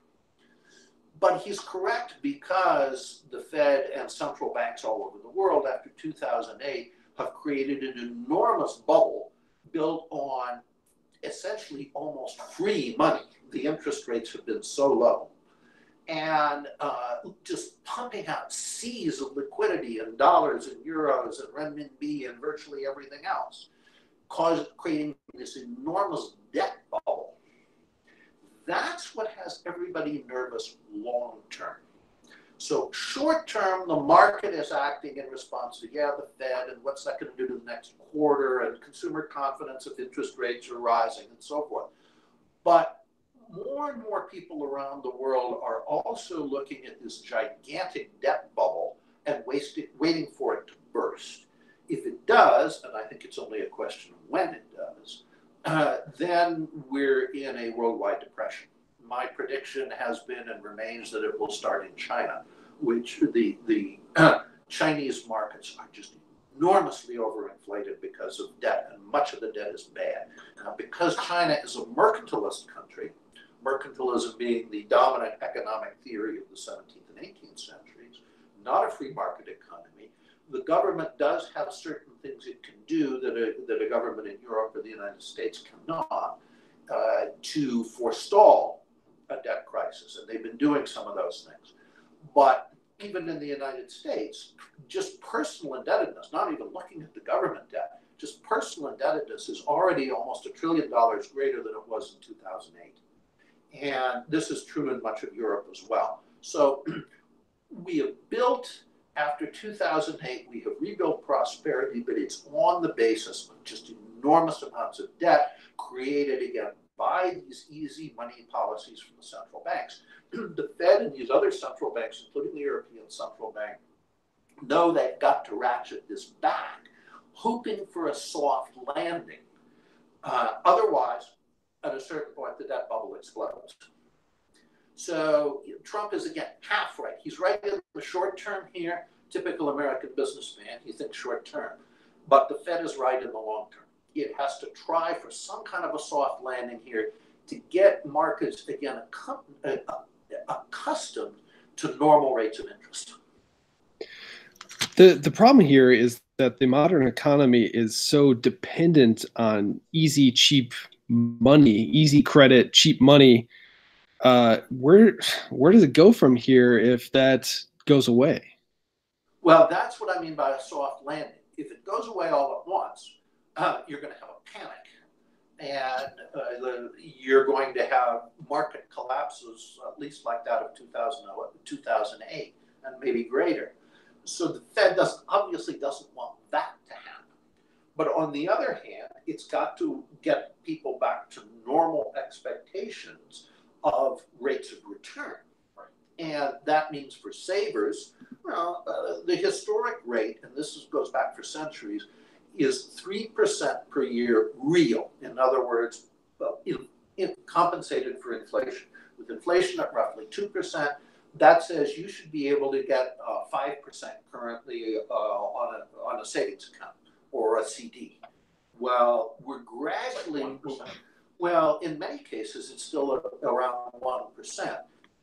But he's correct, because the Fed and central banks all over the world after 2008 have created an enormous bubble built on essentially almost free money. The interest rates have been so low. And just pumping out seas of liquidity in dollars and euros and renminbi and virtually everything else, creating this enormous debt bubble. That's what has everybody nervous long term. So short term, the market is acting in response to, the Fed, and what's that going to do to the next quarter, and consumer confidence if interest rates are rising and so forth. But more and more people around the world are also looking at this gigantic debt bubble and waiting for it to burst. If it does, and I think it's only a question of when it does, then we're in a worldwide depression. My prediction has been and remains that it will start in China, which the Chinese markets are just enormously overinflated because of debt, and much of the debt is bad. Now, because China is a mercantilist country, mercantilism being the dominant economic theory of the 17th and 18th centuries, not a free market economy, the government does have certain things it can do that a government in Europe or the United States cannot, to forestall a debt crisis. And they've been doing some of those things. But even in the United States, just personal indebtedness, not even looking at the government debt, just personal indebtedness is already almost $1 trillion greater than it was in 2008. And this is true in much of Europe as well. So we have built, after 2008, we have rebuilt prosperity, but it's on the basis of just enormous amounts of debt created, again, by these easy money policies from the central banks. The Fed and these other central banks, including the European Central Bank, know they've got to ratchet this back, hoping for a soft landing. Otherwise, at a certain point, the debt bubble explodes. So Trump is, again, half right. He's right in the short term here, typical American businessman. He thinks short term. But the Fed is right in the long term. It has to try for some kind of a soft landing here to get markets, again, accustomed to normal rates of interest. The problem here is that the modern economy is so dependent on easy, cheap money, easy credit, cheap money. Where does it go from here if that goes away? Well, that's what I mean by a soft landing. If it goes away all at once, you're going to have a panic. And you're going to have market collapses, at least like that of 2008, and maybe greater. So the Fed obviously doesn't want that to happen. But on the other hand, it's got to get people back to normal expectations of rates of return. And that means for savers, well, the historic rate, and this goes back for centuries, is 3% per year real. In other words, compensated for inflation. With inflation at roughly 2%, that says you should be able to get 5% currently on a savings account or a CD. Well, we're gradually, well, in many cases, it's still around 1%.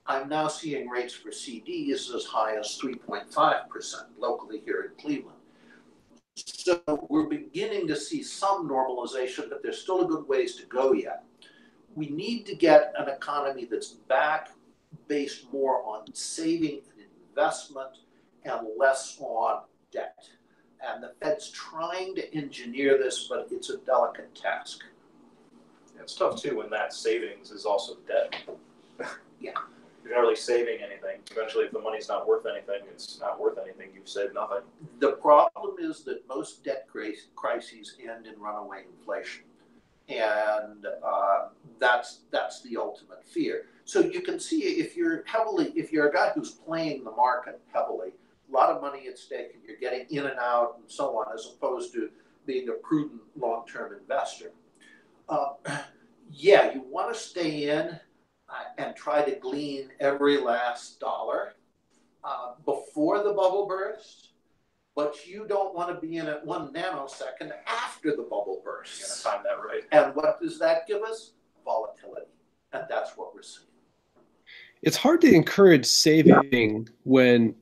I'm now seeing rates for CDs as high as 3.5% locally here in Cleveland. So we're beginning to see some normalization, but there's still a good ways to go yet. We need to get an economy that's back based more on saving and investment and less on debt. And the Fed's trying to engineer this, but it's a delicate task. It's tough too when that savings is also debt. Yeah. You're not really saving anything. Eventually, if the money's not worth anything, it's not worth anything. You've saved nothing. The problem is that most debt crises end in runaway inflation. And that's the ultimate fear. So you can see if you're a guy who's playing the market heavily, a lot of money at stake, and you're getting in and out and so on, as opposed to being a prudent long-term investor. Yeah, you want to stay in and try to glean every last dollar before the bubble bursts, but you don't want to be in it 1 nanosecond after the bubble bursts. You're going to time that right. And what does that give us? Volatility. And that's what we're seeing. it's hard to encourage saving when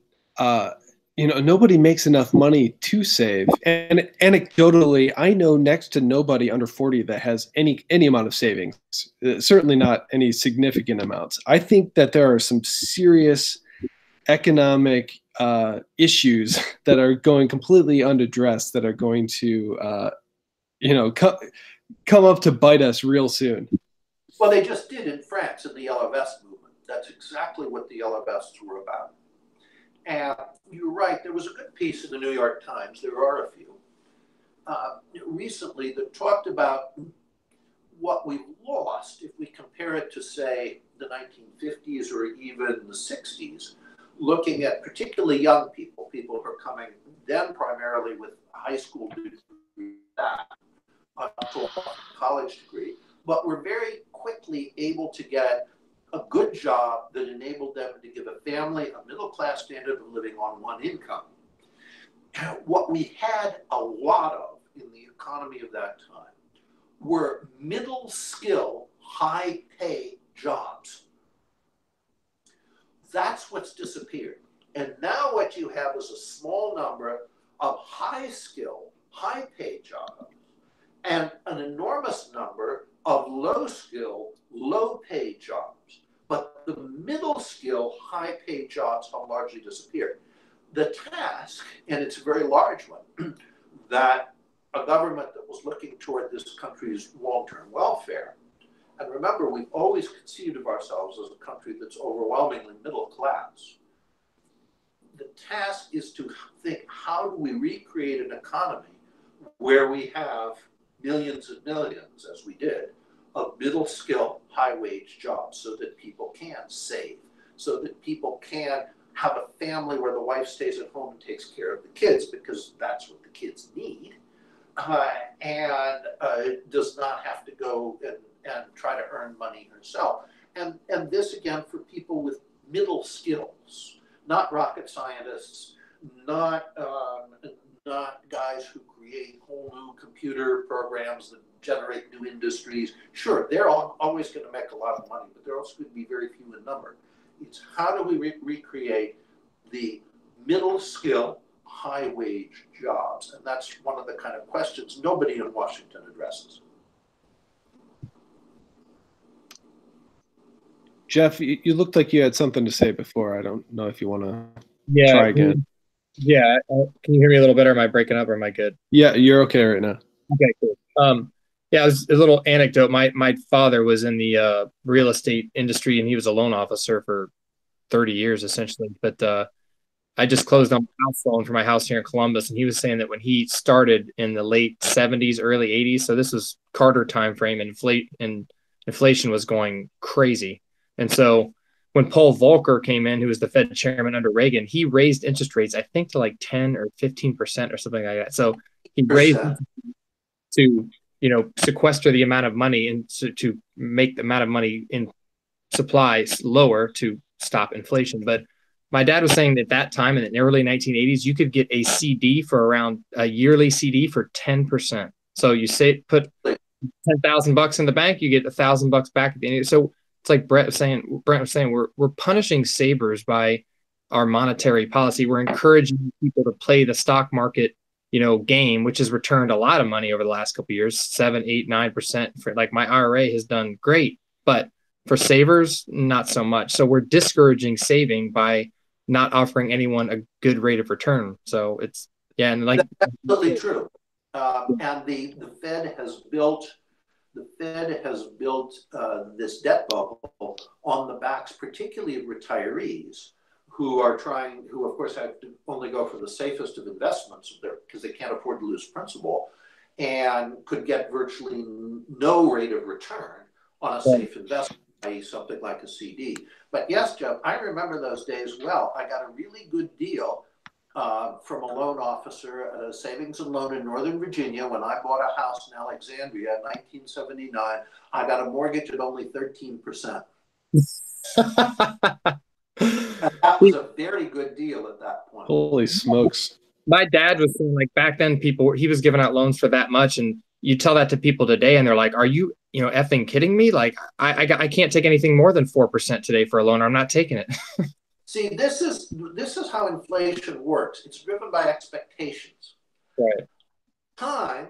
nobody makes enough money to save. And anecdotally, I know next to nobody under 40 that has any amount of savings, certainly not any significant amounts. I think that there are some serious economic issues that are going completely unaddressed that are going to come up to bite us real soon. Well, they just did in France in the Yellow Vest movement. That's exactly what the Yellow Vests were about. And you're right, there was a good piece in the New York Times, there are a few, recently that talked about what we've lost if we compare it to, say, the 1950s or even the 60s, looking at particularly young people who are coming then primarily with a high school degree, up to a college degree, but were very quickly able to get a good job that enabled them to give a family a middle-class standard of living on one income. What we had a lot of in the economy of that time were middle-skill, high-pay jobs. That's what's disappeared. And now what you have is a small number of high-skill, high-pay jobs and an enormous number of low-skill, low-paid jobs. But the middle-skill, high-paid jobs have largely disappeared. The task, and it's a very large one, that a government that was looking toward this country's long-term welfare, and remember, we've always conceived of ourselves as a country that's overwhelmingly middle class. The task is to think, how do we recreate an economy where we have millions and millions, as we did, of middle-skill, high-wage jobs so that people can save, so that people can have a family where the wife stays at home and takes care of the kids because that's what the kids need, and does not have to go and try to earn money herself. And this, again, for people with middle skills, not rocket scientists, not guys who create whole new computer programs that generate new industries. Sure, they're always going to make a lot of money, but they're also going to be very few in number. It's how do we recreate the middle skill, high wage jobs? And that's one of the kind of questions nobody in Washington addresses. Jeff, you looked like you had something to say before. I don't know if you want to try again. Yeah. Can you hear me a little better? Am I breaking up or am I good? Yeah, you're okay right now. Okay, cool. Yeah, it was a little anecdote. My father was in the real estate industry, and he was a loan officer for 30 years, essentially. But I just closed on my house loan for my house here in Columbus, and he was saying that when he started in the late 70s, early 80s, so this was Carter timeframe, and inflation was going crazy. And so when Paul Volcker came in, who was the Fed chairman under Reagan, he raised interest rates, I think, to like 10 or 15% or something like that. So he raised to sequester the amount of money and to make the amount of money in supplies lower to stop inflation. But my dad was saying that at that time in the early 1980s, you could get a CD for around a yearly CD for 10%. So you put $10,000 in the bank, you get $1,000 back at the end. So it's like Brent was saying, we're punishing savers by our monetary policy. We're encouraging people to play the stock market, game, which has returned a lot of money over the last couple of years, 7, 8, 9%. For like my IRA has done great, but for savers, not so much. So we're discouraging saving by not offering anyone a good rate of return. So it's and like that's absolutely true. And the Fed has built this debt bubble on the backs, particularly of retirees who of course have to only go for the safest of investments because they can't afford to lose principal and could get virtually no rate of return on a safe investment, i.e. something like a CD. But yes, Jeff, I remember those days well. I got a really good deal from a loan officer at a savings and loan in Northern Virginia when I bought a house in Alexandria in 1979. I got a mortgage at only 13%. And that was a very good deal at that point. Holy smokes. My dad was saying, like, back then he was giving out loans for that much, and you tell that to people today and they're like, are you, effing kidding me? Like I can't take anything more than 4% today for a loan. I'm not taking it. See, this is how inflation works. It's driven by expectations. Right. Time,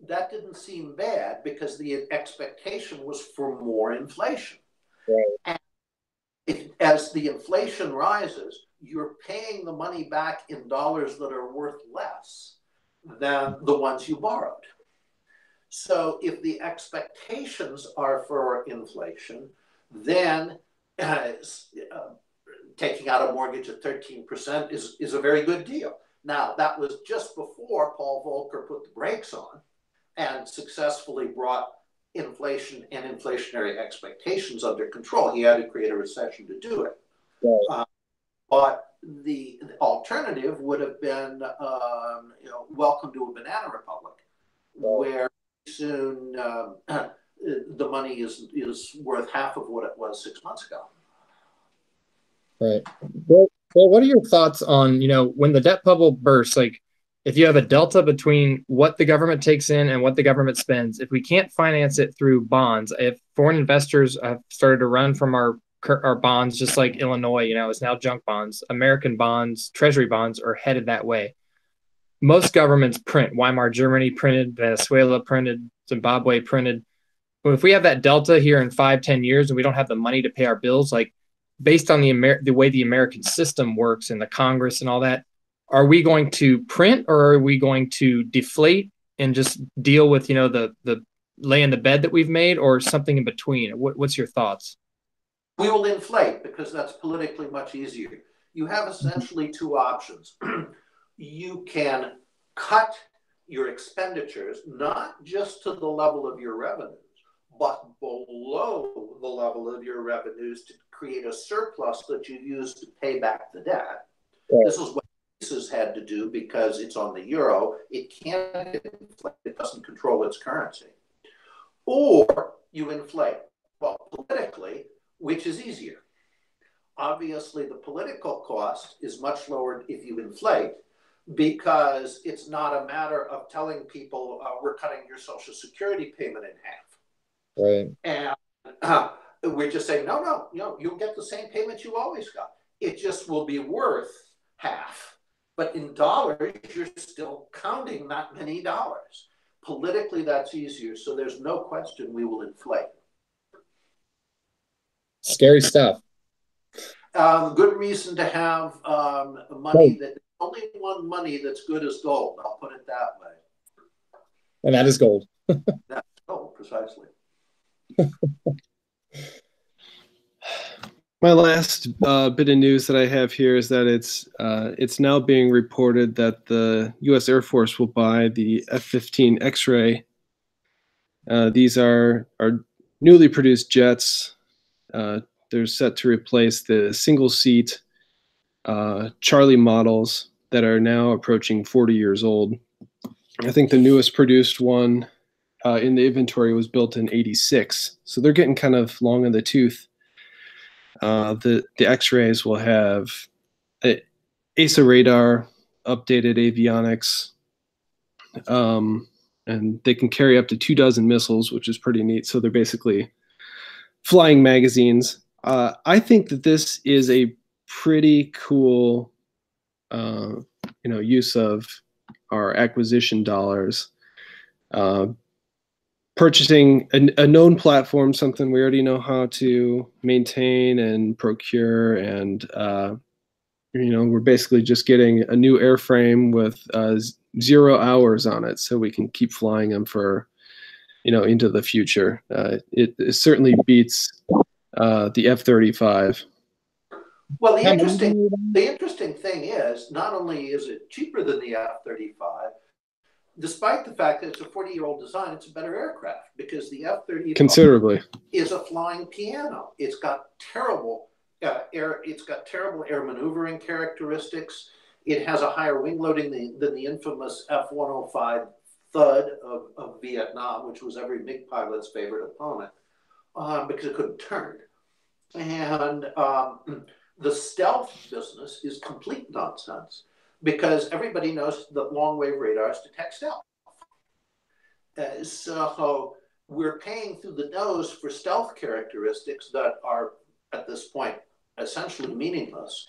that didn't seem bad because the expectation was for more inflation. Right. And as the inflation rises, you're paying the money back in dollars that are worth less than the ones you borrowed. So if the expectations are for inflation, then taking out a mortgage at 13% is a very good deal. Now, that was just before Paul Volcker put the brakes on and successfully brought inflation and inflationary expectations under control. He had to create a recession to do it. Right. But the alternative would have been, welcome to a banana republic, where soon the money is worth half of what it was 6 months ago. Right. Well, what are your thoughts on, when the debt bubble bursts, like if you have a delta between what the government takes in and what the government spends, if we can't finance it through bonds, if foreign investors have started to run from our bonds, just like Illinois, is now junk bonds, American bonds, treasury bonds are headed that way. Most governments print. Weimar Germany printed, Venezuela printed, Zimbabwe printed. But if we have that delta here in 5-10 years and we don't have the money to pay our bills, like based on the way the American system works and the Congress and all that, are we going to print or are we going to deflate and just deal with, the lay in the bed that we've made, or something in between? What's your thoughts? We will inflate because that's politically much easier. You have essentially two options. You can cut your expenditures, not just to the level of your revenues, but below the level of your revenues to create a surplus that you use to pay back the debt. Right. This is what Greece had to do because it's on the euro. It can't inflate. It doesn't control its currency. Or you inflate. Well, politically, which is easier? Obviously, the political cost is much lower if you inflate, because it's not a matter of telling people we're cutting your Social Security payment in half. Right. And we're just saying, no, you'll get the same payment you always got. It just will be worth half. But in dollars, you're still counting that many dollars. Politically, that's easier. So there's no question we will inflate. Scary stuff. Good reason to have money that only one money that's good as gold. I'll put it that way. And that is gold. That's gold, precisely. My last bit of news that I have here is that it's now being reported that the U.S. Air Force will buy the F-15 X-ray. These are newly produced jets. They're set to replace the single-seat Charlie models that are now approaching 40 years old. I think the newest produced one in the inventory was built in '86, so they're getting kind of long in the tooth. The X-rays will have AESA radar, updated avionics, and they can carry up to 24 missiles, which is pretty neat. So they're basically flying magazines. I think that this is a pretty cool, use of our acquisition dollars. Purchasing a known platform, something we already know how to maintain and procure, and we're basically just getting a new airframe with 0 hours on it, so we can keep flying them for into the future. It certainly beats the F-35. Well, the interesting thing is, not only is it cheaper than the F-35, despite the fact that it's a 40-year-old design, it's a better aircraft, because the F-35 considerably is a flying piano. It's got terrible air maneuvering characteristics. It has a higher wing loading than the infamous F-105 Thud of Vietnam, which was every MiG pilot's favorite opponent, because it couldn't turn. And the stealth business is complete nonsense, because everybody knows that long-wave radars detect stealth. So we're paying through the nose for stealth characteristics that are, at this point, essentially meaningless.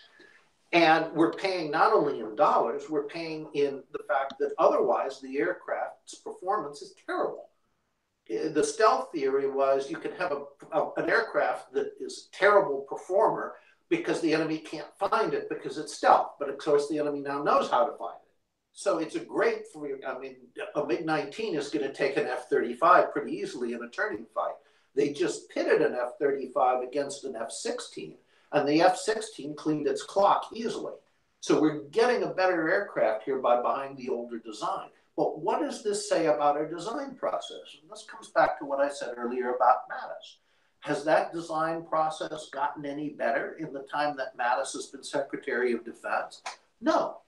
And we're paying not only in dollars, we're paying in the fact that otherwise the aircraft's performance is terrible. The stealth theory was you can have an aircraft that is a terrible performer because the enemy can't find it because it's stealth. But of course, the enemy now knows how to find it. So it's a great, I mean, a MiG-19 is going to take an F-35 pretty easily in a turning fight. They just pitted an F-35 against an F-16, and the F-16 cleaned its clock easily. So we're getting a better aircraft here by buying the older design. But what does this say about our design process? And this comes back to what I said earlier about Mattis. Has that design process gotten any better in the time that Mattis has been Secretary of Defense? No.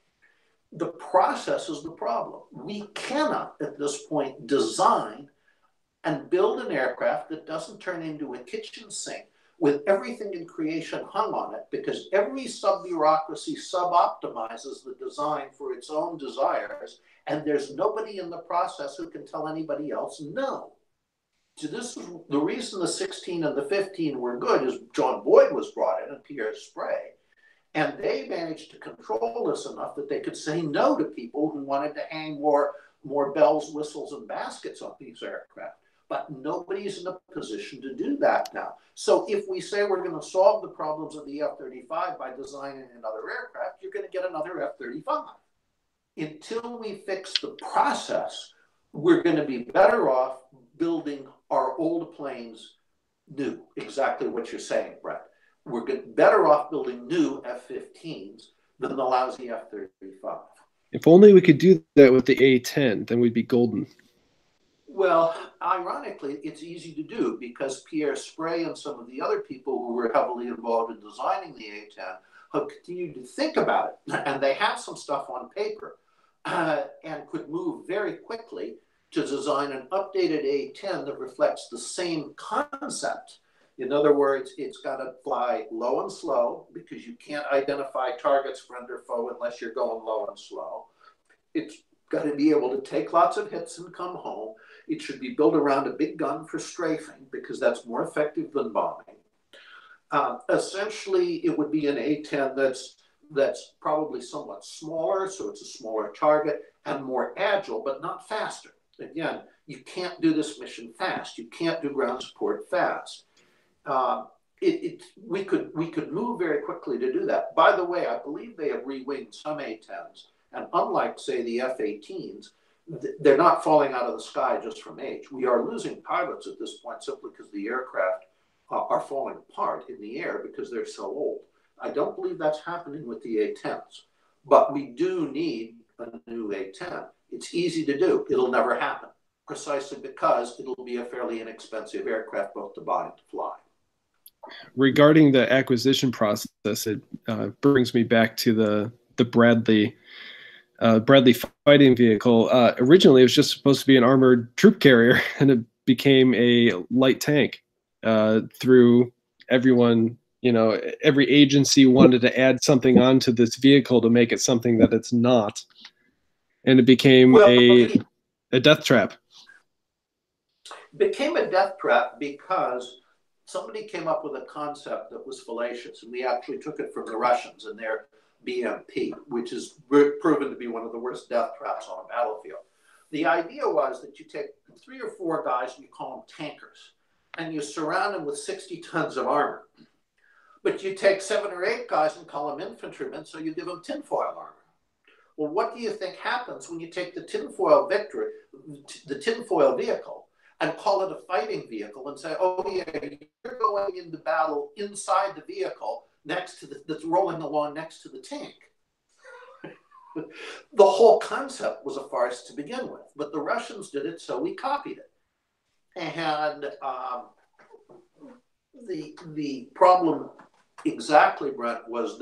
The process is the problem. We cannot, at this point, design and build an aircraft that doesn't turn into a kitchen sink with everything in creation hung on it, because every sub-bureaucracy sub-optimizes the design for its own desires, and there's nobody in the process who can tell anybody else no. So this is the reason the 16 and the 15 were good, is John Boyd was brought in and Pierre Sprey. And they managed to control this enough that they could say no to people who wanted to hang more bells, whistles, and baskets on these aircraft. But nobody's in a position to do that now. So if we say we're going to solve the problems of the F-35 by designing another aircraft, you're going to get another F-35. Until we fix the process, we're going to be better off building our old planes new. Exactly what you're saying, Brett. We're better off building new F-15s than the lousy F-35. If only we could do that with the A-10, then we'd be golden. Well, ironically, it's easy to do because Pierre Sprey and some of the other people who were heavily involved in designing the A-10 have continued to think about it. And they have some stuff on paper and could move very quickly to design an updated A-10 that reflects the same concept. In other words, it's got to fly low and slow because you can't identify targets friend or foe unless you're going low and slow. It's got to be able to take lots of hits and come home. It should be built around a big gun for strafing because that's more effective than bombing. Essentially, it would be an A-10 that's probably somewhat smaller, so it's a smaller target, and more agile, but not faster. Again, you can't do this mission fast. You can't do ground support fast. We could move very quickly to do that. By the way, I believe they have re-winged some A-10s, and unlike, say, the F-18s, they're not falling out of the sky just from age. We are losing pilots at this point simply because the aircraft are falling apart in the air because they're so old. I don't believe that's happening with the A-10s, but we do need a new A-10. It's easy to do. It'll never happen, precisely because it'll be a fairly inexpensive aircraft both to buy and to fly. Regarding the acquisition process, it brings me back to the Bradley fighting vehicle. Originally, it was just supposed to be an armored troop carrier, and it became a light tank. Through everyone, every agency wanted to add something onto this vehicle to make it something that it's not, and it became a death trap. It became a death trap because somebody came up with a concept that was fallacious, and we actually took it from the Russians and their BMP, which is proven to be one of the worst death traps on a battlefield. The idea was that you take 3 or 4 guys and you call them tankers, and you surround them with 60 tons of armor. But you take 7 or 8 guys and call them infantrymen, so you give them tinfoil armor. Well, what do you think happens when you take the tinfoil vehicle, and call it a fighting vehicle and say, oh yeah, you're going into battle inside the vehicle next to that's rolling along next to the tank? The whole concept was a farce to begin with, but the Russians did it, so we copied it. And the problem exactly, Brent, was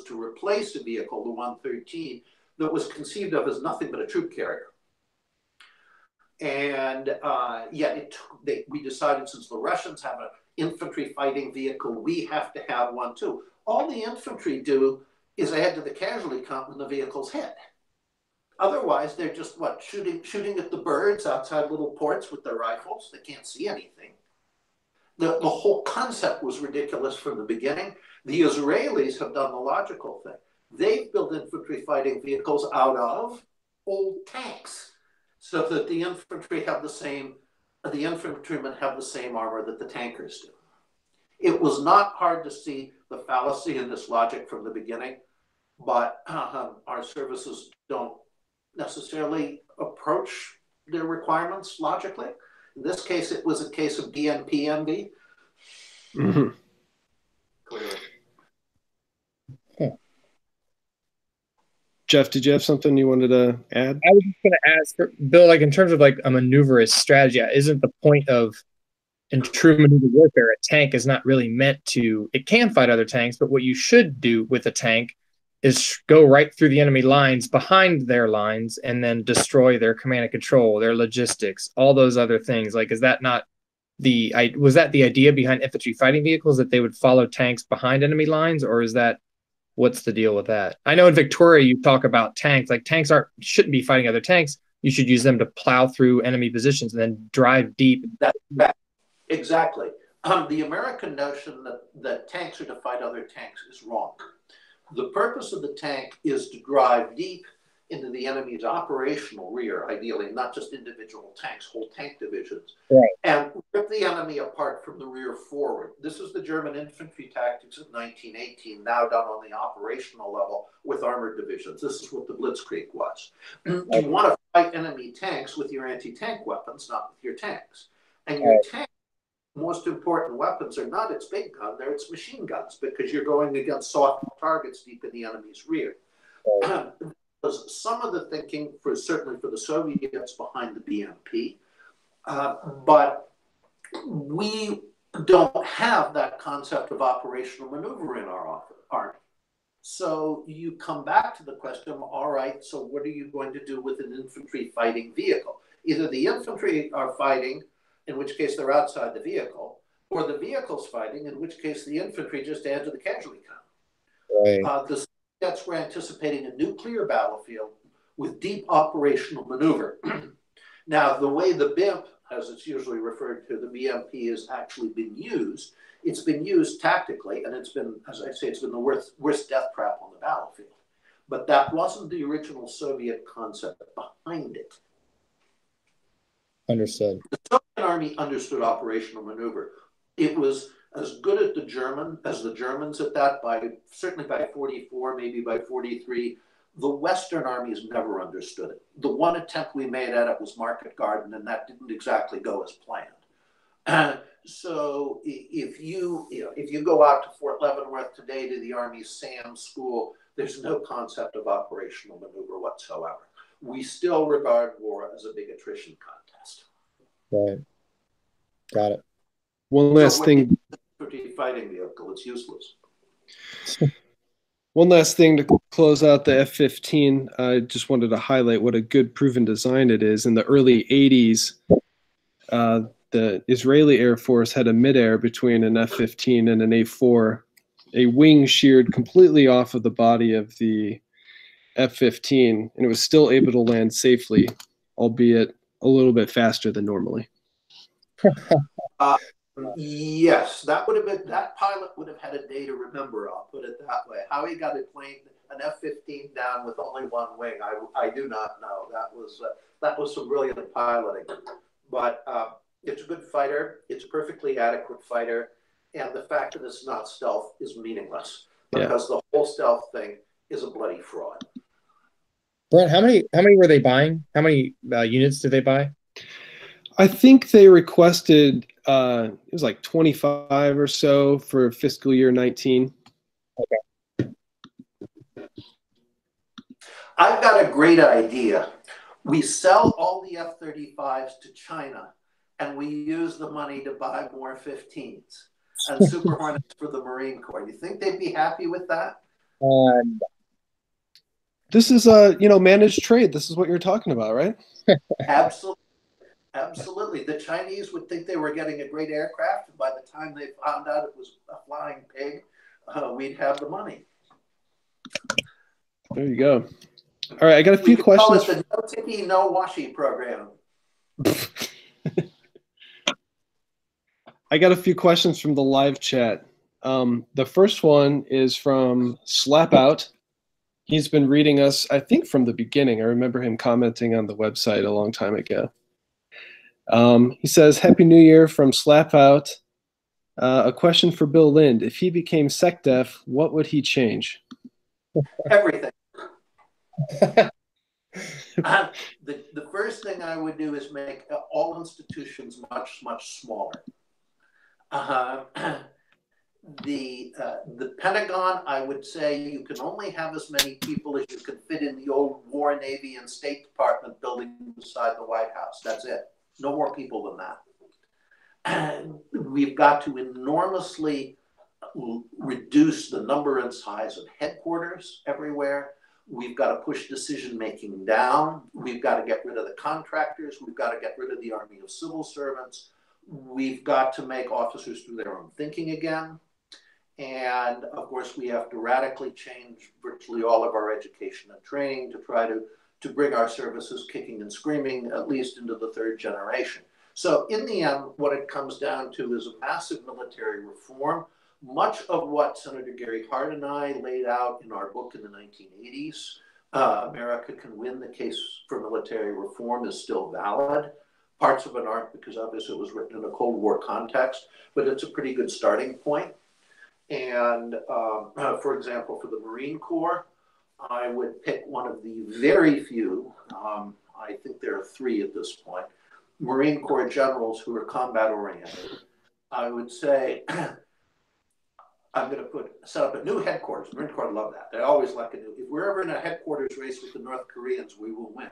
to replace a vehicle, the 113, that was conceived of as nothing but a troop carrier. And yet we decided, since the Russians have an infantry fighting vehicle, we have to have one too. All the infantry do is add to the casualty count when the vehicle's hit. Otherwise, they're just what, shooting at the birds outside little ports with their rifles. They can't see anything. The whole concept was ridiculous from the beginning. The Israelis have done the logical thing. They've built infantry fighting vehicles out of old tanks, so that the infantrymen have the same armor that the tankers do. It was not hard to see the fallacy in this logic from the beginning, but our services don't necessarily approach their requirements logically. In this case, it was a case of BNP envy. Mm-hmm. Clearly. Jeff, did you have something you wanted to add? I was just going to ask, Bill, like in terms of like a maneuverist strategy, isn't the point of in true maneuver warfare, a tank is not really meant to, it can fight other tanks, but what you should do with a tank is go right through the enemy lines, behind their lines, and then destroy their command and control, their logistics, all those other things. Like, is that not was that the idea behind infantry fighting vehicles, that they would follow tanks behind enemy lines, or is that, what's the deal with that? I know in Victoria you talk about tanks, like tanks shouldn't be fighting other tanks. You should use them to plow through enemy positions and then drive deep. That's right. Exactly. The American notion that tanks are to fight other tanks is wrong. The purpose of the tank is to drive deep into the enemy's operational rear, ideally, not just individual tanks, whole tank divisions, right, and rip the enemy apart from the rear forward. This is the German infantry tactics of 1918, now done on the operational level with armored divisions. This is what the Blitzkrieg was. You want to fight enemy tanks with your anti-tank weapons, not with your tanks. And your tank, most important weapons are not its big gun, they're its machine guns, because you're going against soft targets deep in the enemy's rear. Was some of the thinking, certainly for the Soviets, behind the BMP, but we don't have that concept of operational maneuver in our army. So you come back to the question, all right, so what are you going to do with an infantry fighting vehicle? Either the infantry are fighting, in which case they're outside the vehicle, or the vehicle's fighting, in which case the infantry just add to the casualty count. right. The Soviets were anticipating a nuclear battlefield with deep operational maneuver. Now, the way the BIMP, as it's usually referred to, the BMP, has actually been used, it's been used tactically, and it's been, as I say, it's been the worst death trap on the battlefield. But that wasn't the original Soviet concept behind it. Understood. The Soviet army understood operational maneuver. It was as good at the Germans at that, certainly by 44, maybe by 43. The Western armies never understood it. The one attempt we made at it was Market Garden, and that didn't exactly go as planned. So if you go out to Fort Leavenworth today to the Army's SAM school, there's no concept of operational maneuver whatsoever. We still regard war as a big attrition contest. Right. Got it. One last thing. Fighting vehicle, it's useless. One last thing to close out the F-15. I just wanted to highlight what a good proven design it is. In the early 80s, the Israeli Air Force had a midair between an F-15 and an A-4. A wing sheared completely off of the body of the F-15, and it was still able to land safely, albeit a little bit faster than normally. Yes, that pilot would have had a day to remember. I'll put it that way. How he got an F-15 down with only one wing, I do not know. That was some brilliant piloting. But it's a good fighter. It's a perfectly adequate fighter, and the fact that it's not stealth is meaningless because the whole stealth thing is a bloody fraud. Brent, how many were they buying? How many units did they buy? I think they requested it was like 25 or so for fiscal year 19. Okay. I've got a great idea. We sell all the F-35s to China, and we use the money to buy more F-15s and Super Hornets for the Marine Corps. You think they'd be happy with that? This is managed trade. This is what you're talking about, right? Absolutely. Absolutely. The Chinese would think they were getting a great aircraft, and by the time they found out it was a flying pig, we'd have the money. There you go. All right, I got a few questions. Call it the no ticky, no washi program. I got a few questions from the live chat. The first one is from Slap Out. He's been reading us, I think, from the beginning. I remember him commenting on the website a long time ago. He says, Happy New Year from Slap Out. A question for Bill Lind. If he became SecDef, what would he change? Everything. The first thing I would do is make all institutions much, much smaller. The Pentagon, I would say you can only have as many people as you can fit in the old War, Navy, and State Department building beside the White House. That's it. No more people than that. And we've got to enormously reduce the number and size of headquarters everywhere. We've got to push decision-making down. We've got to get rid of the contractors. We've got to get rid of the army of civil servants. We've got to make officers do their own thinking again. And of course, we have to radically change virtually all of our education and training to try to bring our services kicking and screaming, at least into the third generation. So in the end, what it comes down to is a massive military reform. Much of what Senator Gary Hart and I laid out in our book in the 1980s, America Can Win, the case for military reform, is still valid. Parts of it aren't, because obviously it was written in a Cold War context, but it's a pretty good starting point. And for example, for the Marine Corps, I would pick one of the very few, I think there are 3 at this point, Marine Corps generals who are combat oriented. I would say, I'm going to set up a new headquarters. Marine Corps love that. They always like a new. If we're ever in a headquarters race with the North Koreans, we will win.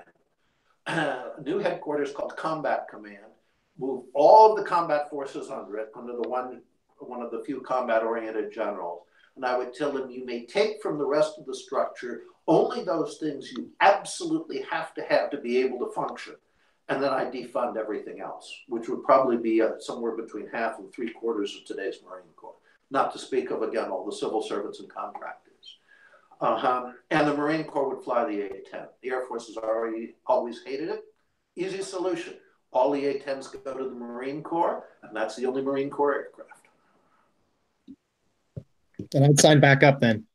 A new headquarters called Combat Command. Move all of the combat forces under it, under the one of the few combat-oriented generals. And I would tell them, you may take from the rest of the structure only those things you absolutely have to be able to function. And then I defund everything else, which would probably be somewhere between half and 3/4 of today's Marine Corps. Not to speak of, again, all the civil servants and contractors. And the Marine Corps would fly the A-10. The Air Force has always hated it. Easy solution. All the A-10s go to the Marine Corps, and that's the only Marine Corps aircraft. And I'd sign back up then.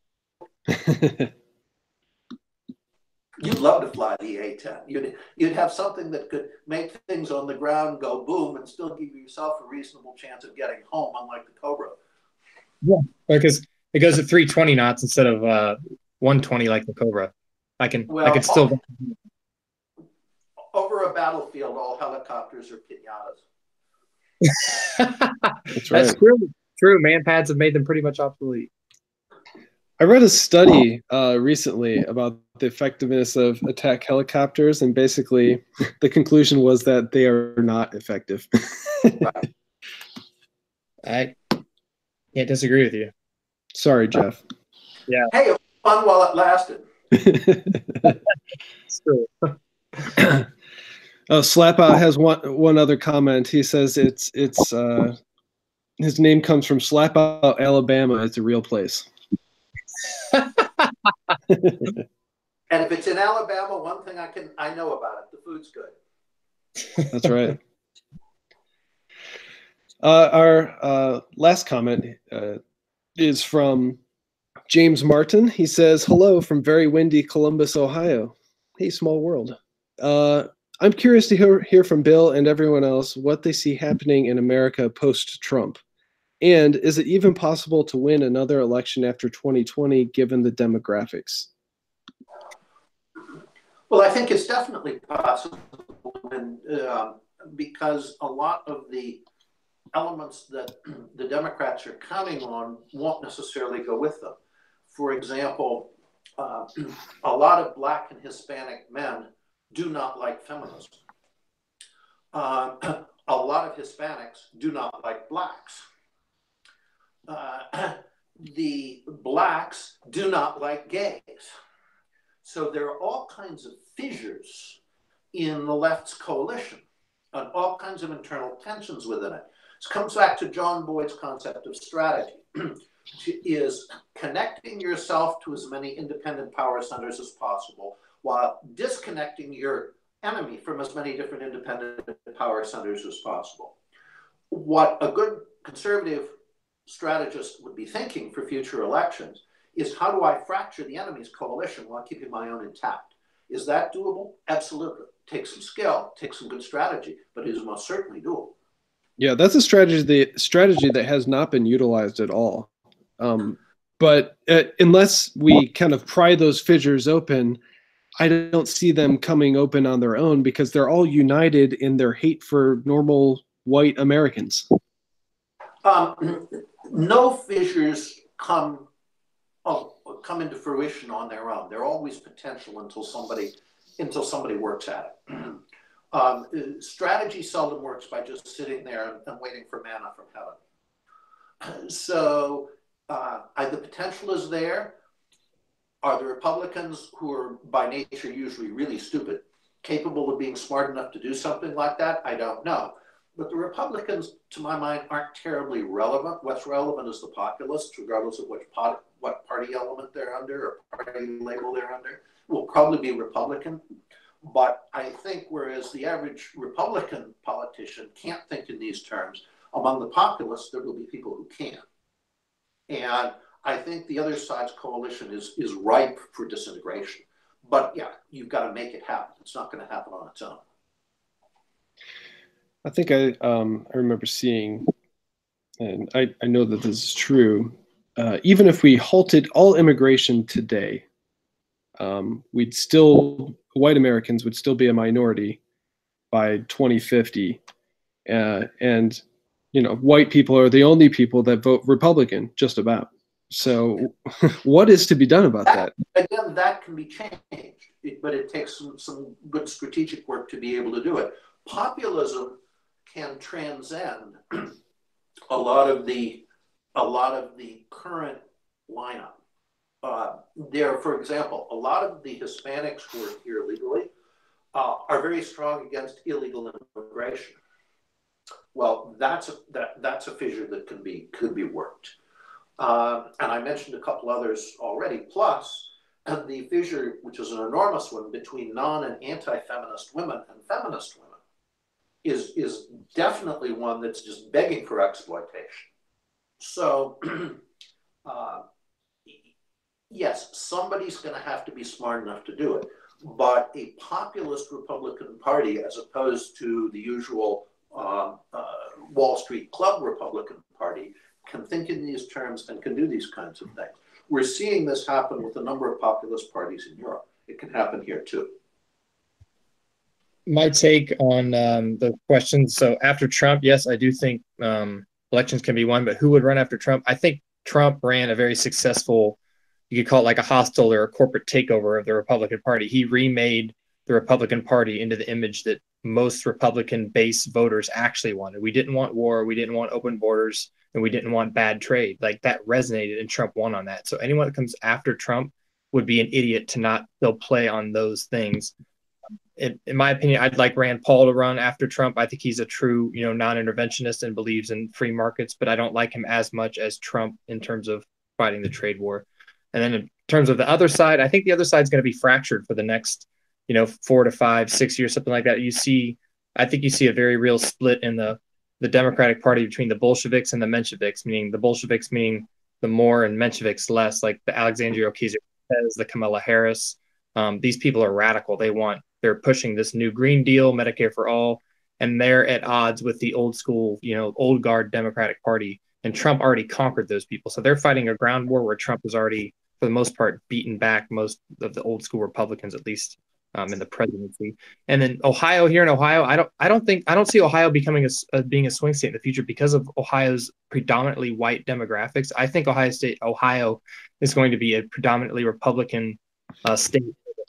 You'd love to fly the A-10. You'd have something that could make things on the ground go boom and still give yourself a reasonable chance of getting home, unlike the Cobra. Yeah, because it goes at 320 knots instead of 120 like the Cobra. I can still. Over a battlefield, all helicopters are pinatas. That's right. That's true. True. Man-pads have made them pretty much obsolete. I read a study recently about the effectiveness of attack helicopters, and basically the conclusion was that they are not effective. I can't disagree with you. Sorry, Jeff. Yeah. Hey, it was fun while it lasted. It's true. Slap Out has one other comment. He says it's his name comes from Slap Out, Alabama. It's a real place. And if it's in Alabama, one thing I know about it, the food's good. That's right. Our last comment is from James Martin. He says, hello from very windy Columbus, Ohio. Hey, small world. I'm curious to hear from Bill and everyone else what they see happening in America post-Trump. And is it even possible to win another election after 2020, given the demographics? Well, I think it's definitely possible, and because a lot of the elements that the Democrats are counting on won't necessarily go with them. For example, a lot of Black and Hispanic men do not like feminism. A lot of Hispanics do not like Blacks. The Blacks do not like gays. So there are all kinds of fissures in the left's coalition and all kinds of internal tensions within it. This comes back to John Boyd's concept of strategy, which is connecting yourself to as many independent power centers as possible while disconnecting your enemy from as many different independent power centers as possible. What a good conservative strategist would be thinking for future elections is, how do I fracture the enemy's coalition while keeping my own intact? Is that doable? Absolutely. Takes some skill, takes some good strategy, but it is most certainly doable. Yeah, that's a strategy that has not been utilized at all. But unless we kind of pry those fissures open, I don't see them coming open on their own, because they're all united in their hate for normal white Americans. No fissures come into fruition on their own. They're always potential until somebody works at it. Strategy seldom works by just sitting there and waiting for manna from heaven. So the potential is there. Are the Republicans, who are by nature usually really stupid, capable of being smart enough to do something like that? I don't know. But the Republicans, to my mind, aren't terribly relevant. What's relevant is the populists, regardless of what party element they're under or party label they're under, will probably be Republican. But I think whereas the average Republican politician can't think in these terms, among the populists, there will be people who can. And I think the other side's coalition is ripe for disintegration. But yeah, you've got to make it happen. It's not going to happen on its own. I think I remember seeing, and I know that this is true, even if we halted all immigration today, white Americans would still be a minority by 2050. And, white people are the only people that vote Republican, just about. So what is to be done about that? Again, that can be changed, but it takes some good strategic work to be able to do it. Populism can transcend a lot of the current lineup. For example, a lot of the Hispanics who are here legally are very strong against illegal immigration. Well, that's a fissure that could be worked. And I mentioned a couple others already. Plus, the fissure, which is an enormous one, between non and anti-feminist women and feminist women, is definitely one that's just begging for exploitation. So, yes, somebody's going to have to be smart enough to do it. But a populist Republican Party, as opposed to the usual Wall Street Club Republican Party, can think in these terms and can do these kinds of things. We're seeing this happen with a number of populist parties in Europe. It can happen here too. My take on the question. So after Trump, yes, I do think elections can be won, but who would run after Trump? I think Trump ran a very successful, you could call it like a hostile or a corporate takeover of the Republican Party. He remade the Republican Party into the image that most Republican base voters actually wanted. We didn't want war, we didn't want open borders, and we didn't want bad trade. Like, that resonated, and Trump won on that. So anyone that comes after Trump would be an idiot to not still play on those things. In my opinion, I'd like Rand Paul to run after Trump. I think he's a true, non-interventionist and believes in free markets, but I don't like him as much as Trump in terms of fighting the trade war. And then in terms of the other side, I think the other side's going to be fractured for the next, 4 to 5, 6 years, something like that. I think you see a very real split in the Democratic Party between the Bolsheviks and the Mensheviks, meaning the Bolsheviks meaning the more and Mensheviks less, like the Alexandria Ocasio-Cortez, the Kamala Harris. These people are radical. They're pushing this new Green Deal, Medicare for all, and they're at odds with the old school, old guard Democratic Party. And Trump already conquered those people. So they're fighting a ground war where Trump has already, for the most part, beaten back most of the old school Republicans, at least in the presidency. And then here in Ohio, I don't see Ohio becoming being a swing state in the future because of Ohio's predominantly white demographics. I think Ohio is going to be a predominantly Republican state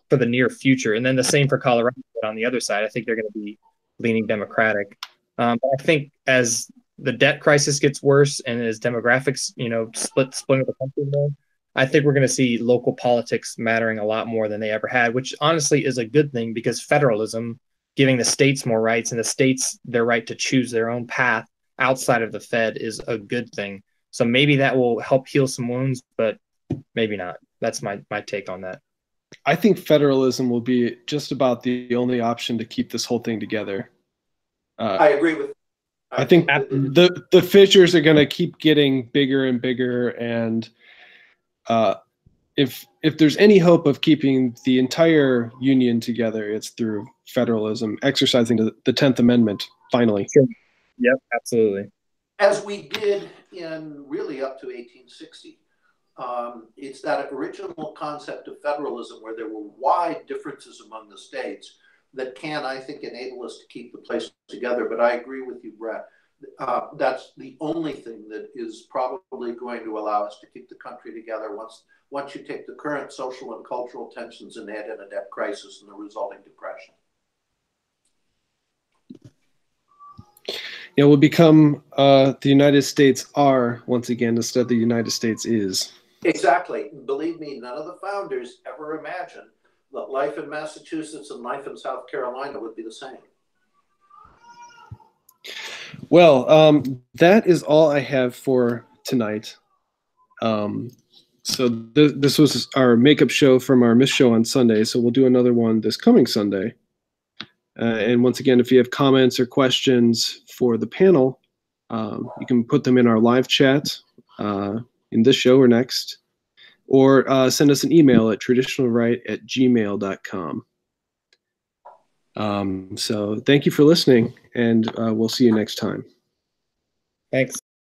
for the near future. And then the same for Colorado, but on the other side, I think they're going to be leaning Democratic. But I think as the debt crisis gets worse and as demographics, splitting the country more, I think we're going to see local politics mattering a lot more than they ever had, which honestly is a good thing, because federalism, giving the states more rights and the states their right to choose their own path outside of the Fed, is a good thing. So maybe that will help heal some wounds, but maybe not. That's my take on that. I think federalism will be just about the only option to keep this whole thing together. I agree with. I think the fissures are going to keep getting bigger and bigger, and if there's any hope of keeping the entire union together, it's through federalism, exercising the 10th Amendment. Finally, Sure. Yep, absolutely. As we did in really up to 1860. It's that original concept of federalism where there were wide differences among the states that can, I think, enable us to keep the place together. But I agree with you, Brett. That's the only thing that is probably going to allow us to keep the country together once you take the current social and cultural tensions and add in a debt crisis and the resulting depression. It will become the United States are once again instead of the United States is. Exactly. Believe me, none of the founders ever imagined that life in Massachusetts and life in South Carolina would be the same. Well, that is all I have for tonight. So this was our makeup show from our Miss Show on Sunday. So we'll do another one this coming Sunday. And once again, if you have comments or questions for the panel, you can put them in our live chat in this show or next, or send us an email at traditionalright@gmail.com. So thank you for listening, and we'll see you next time. Thanks.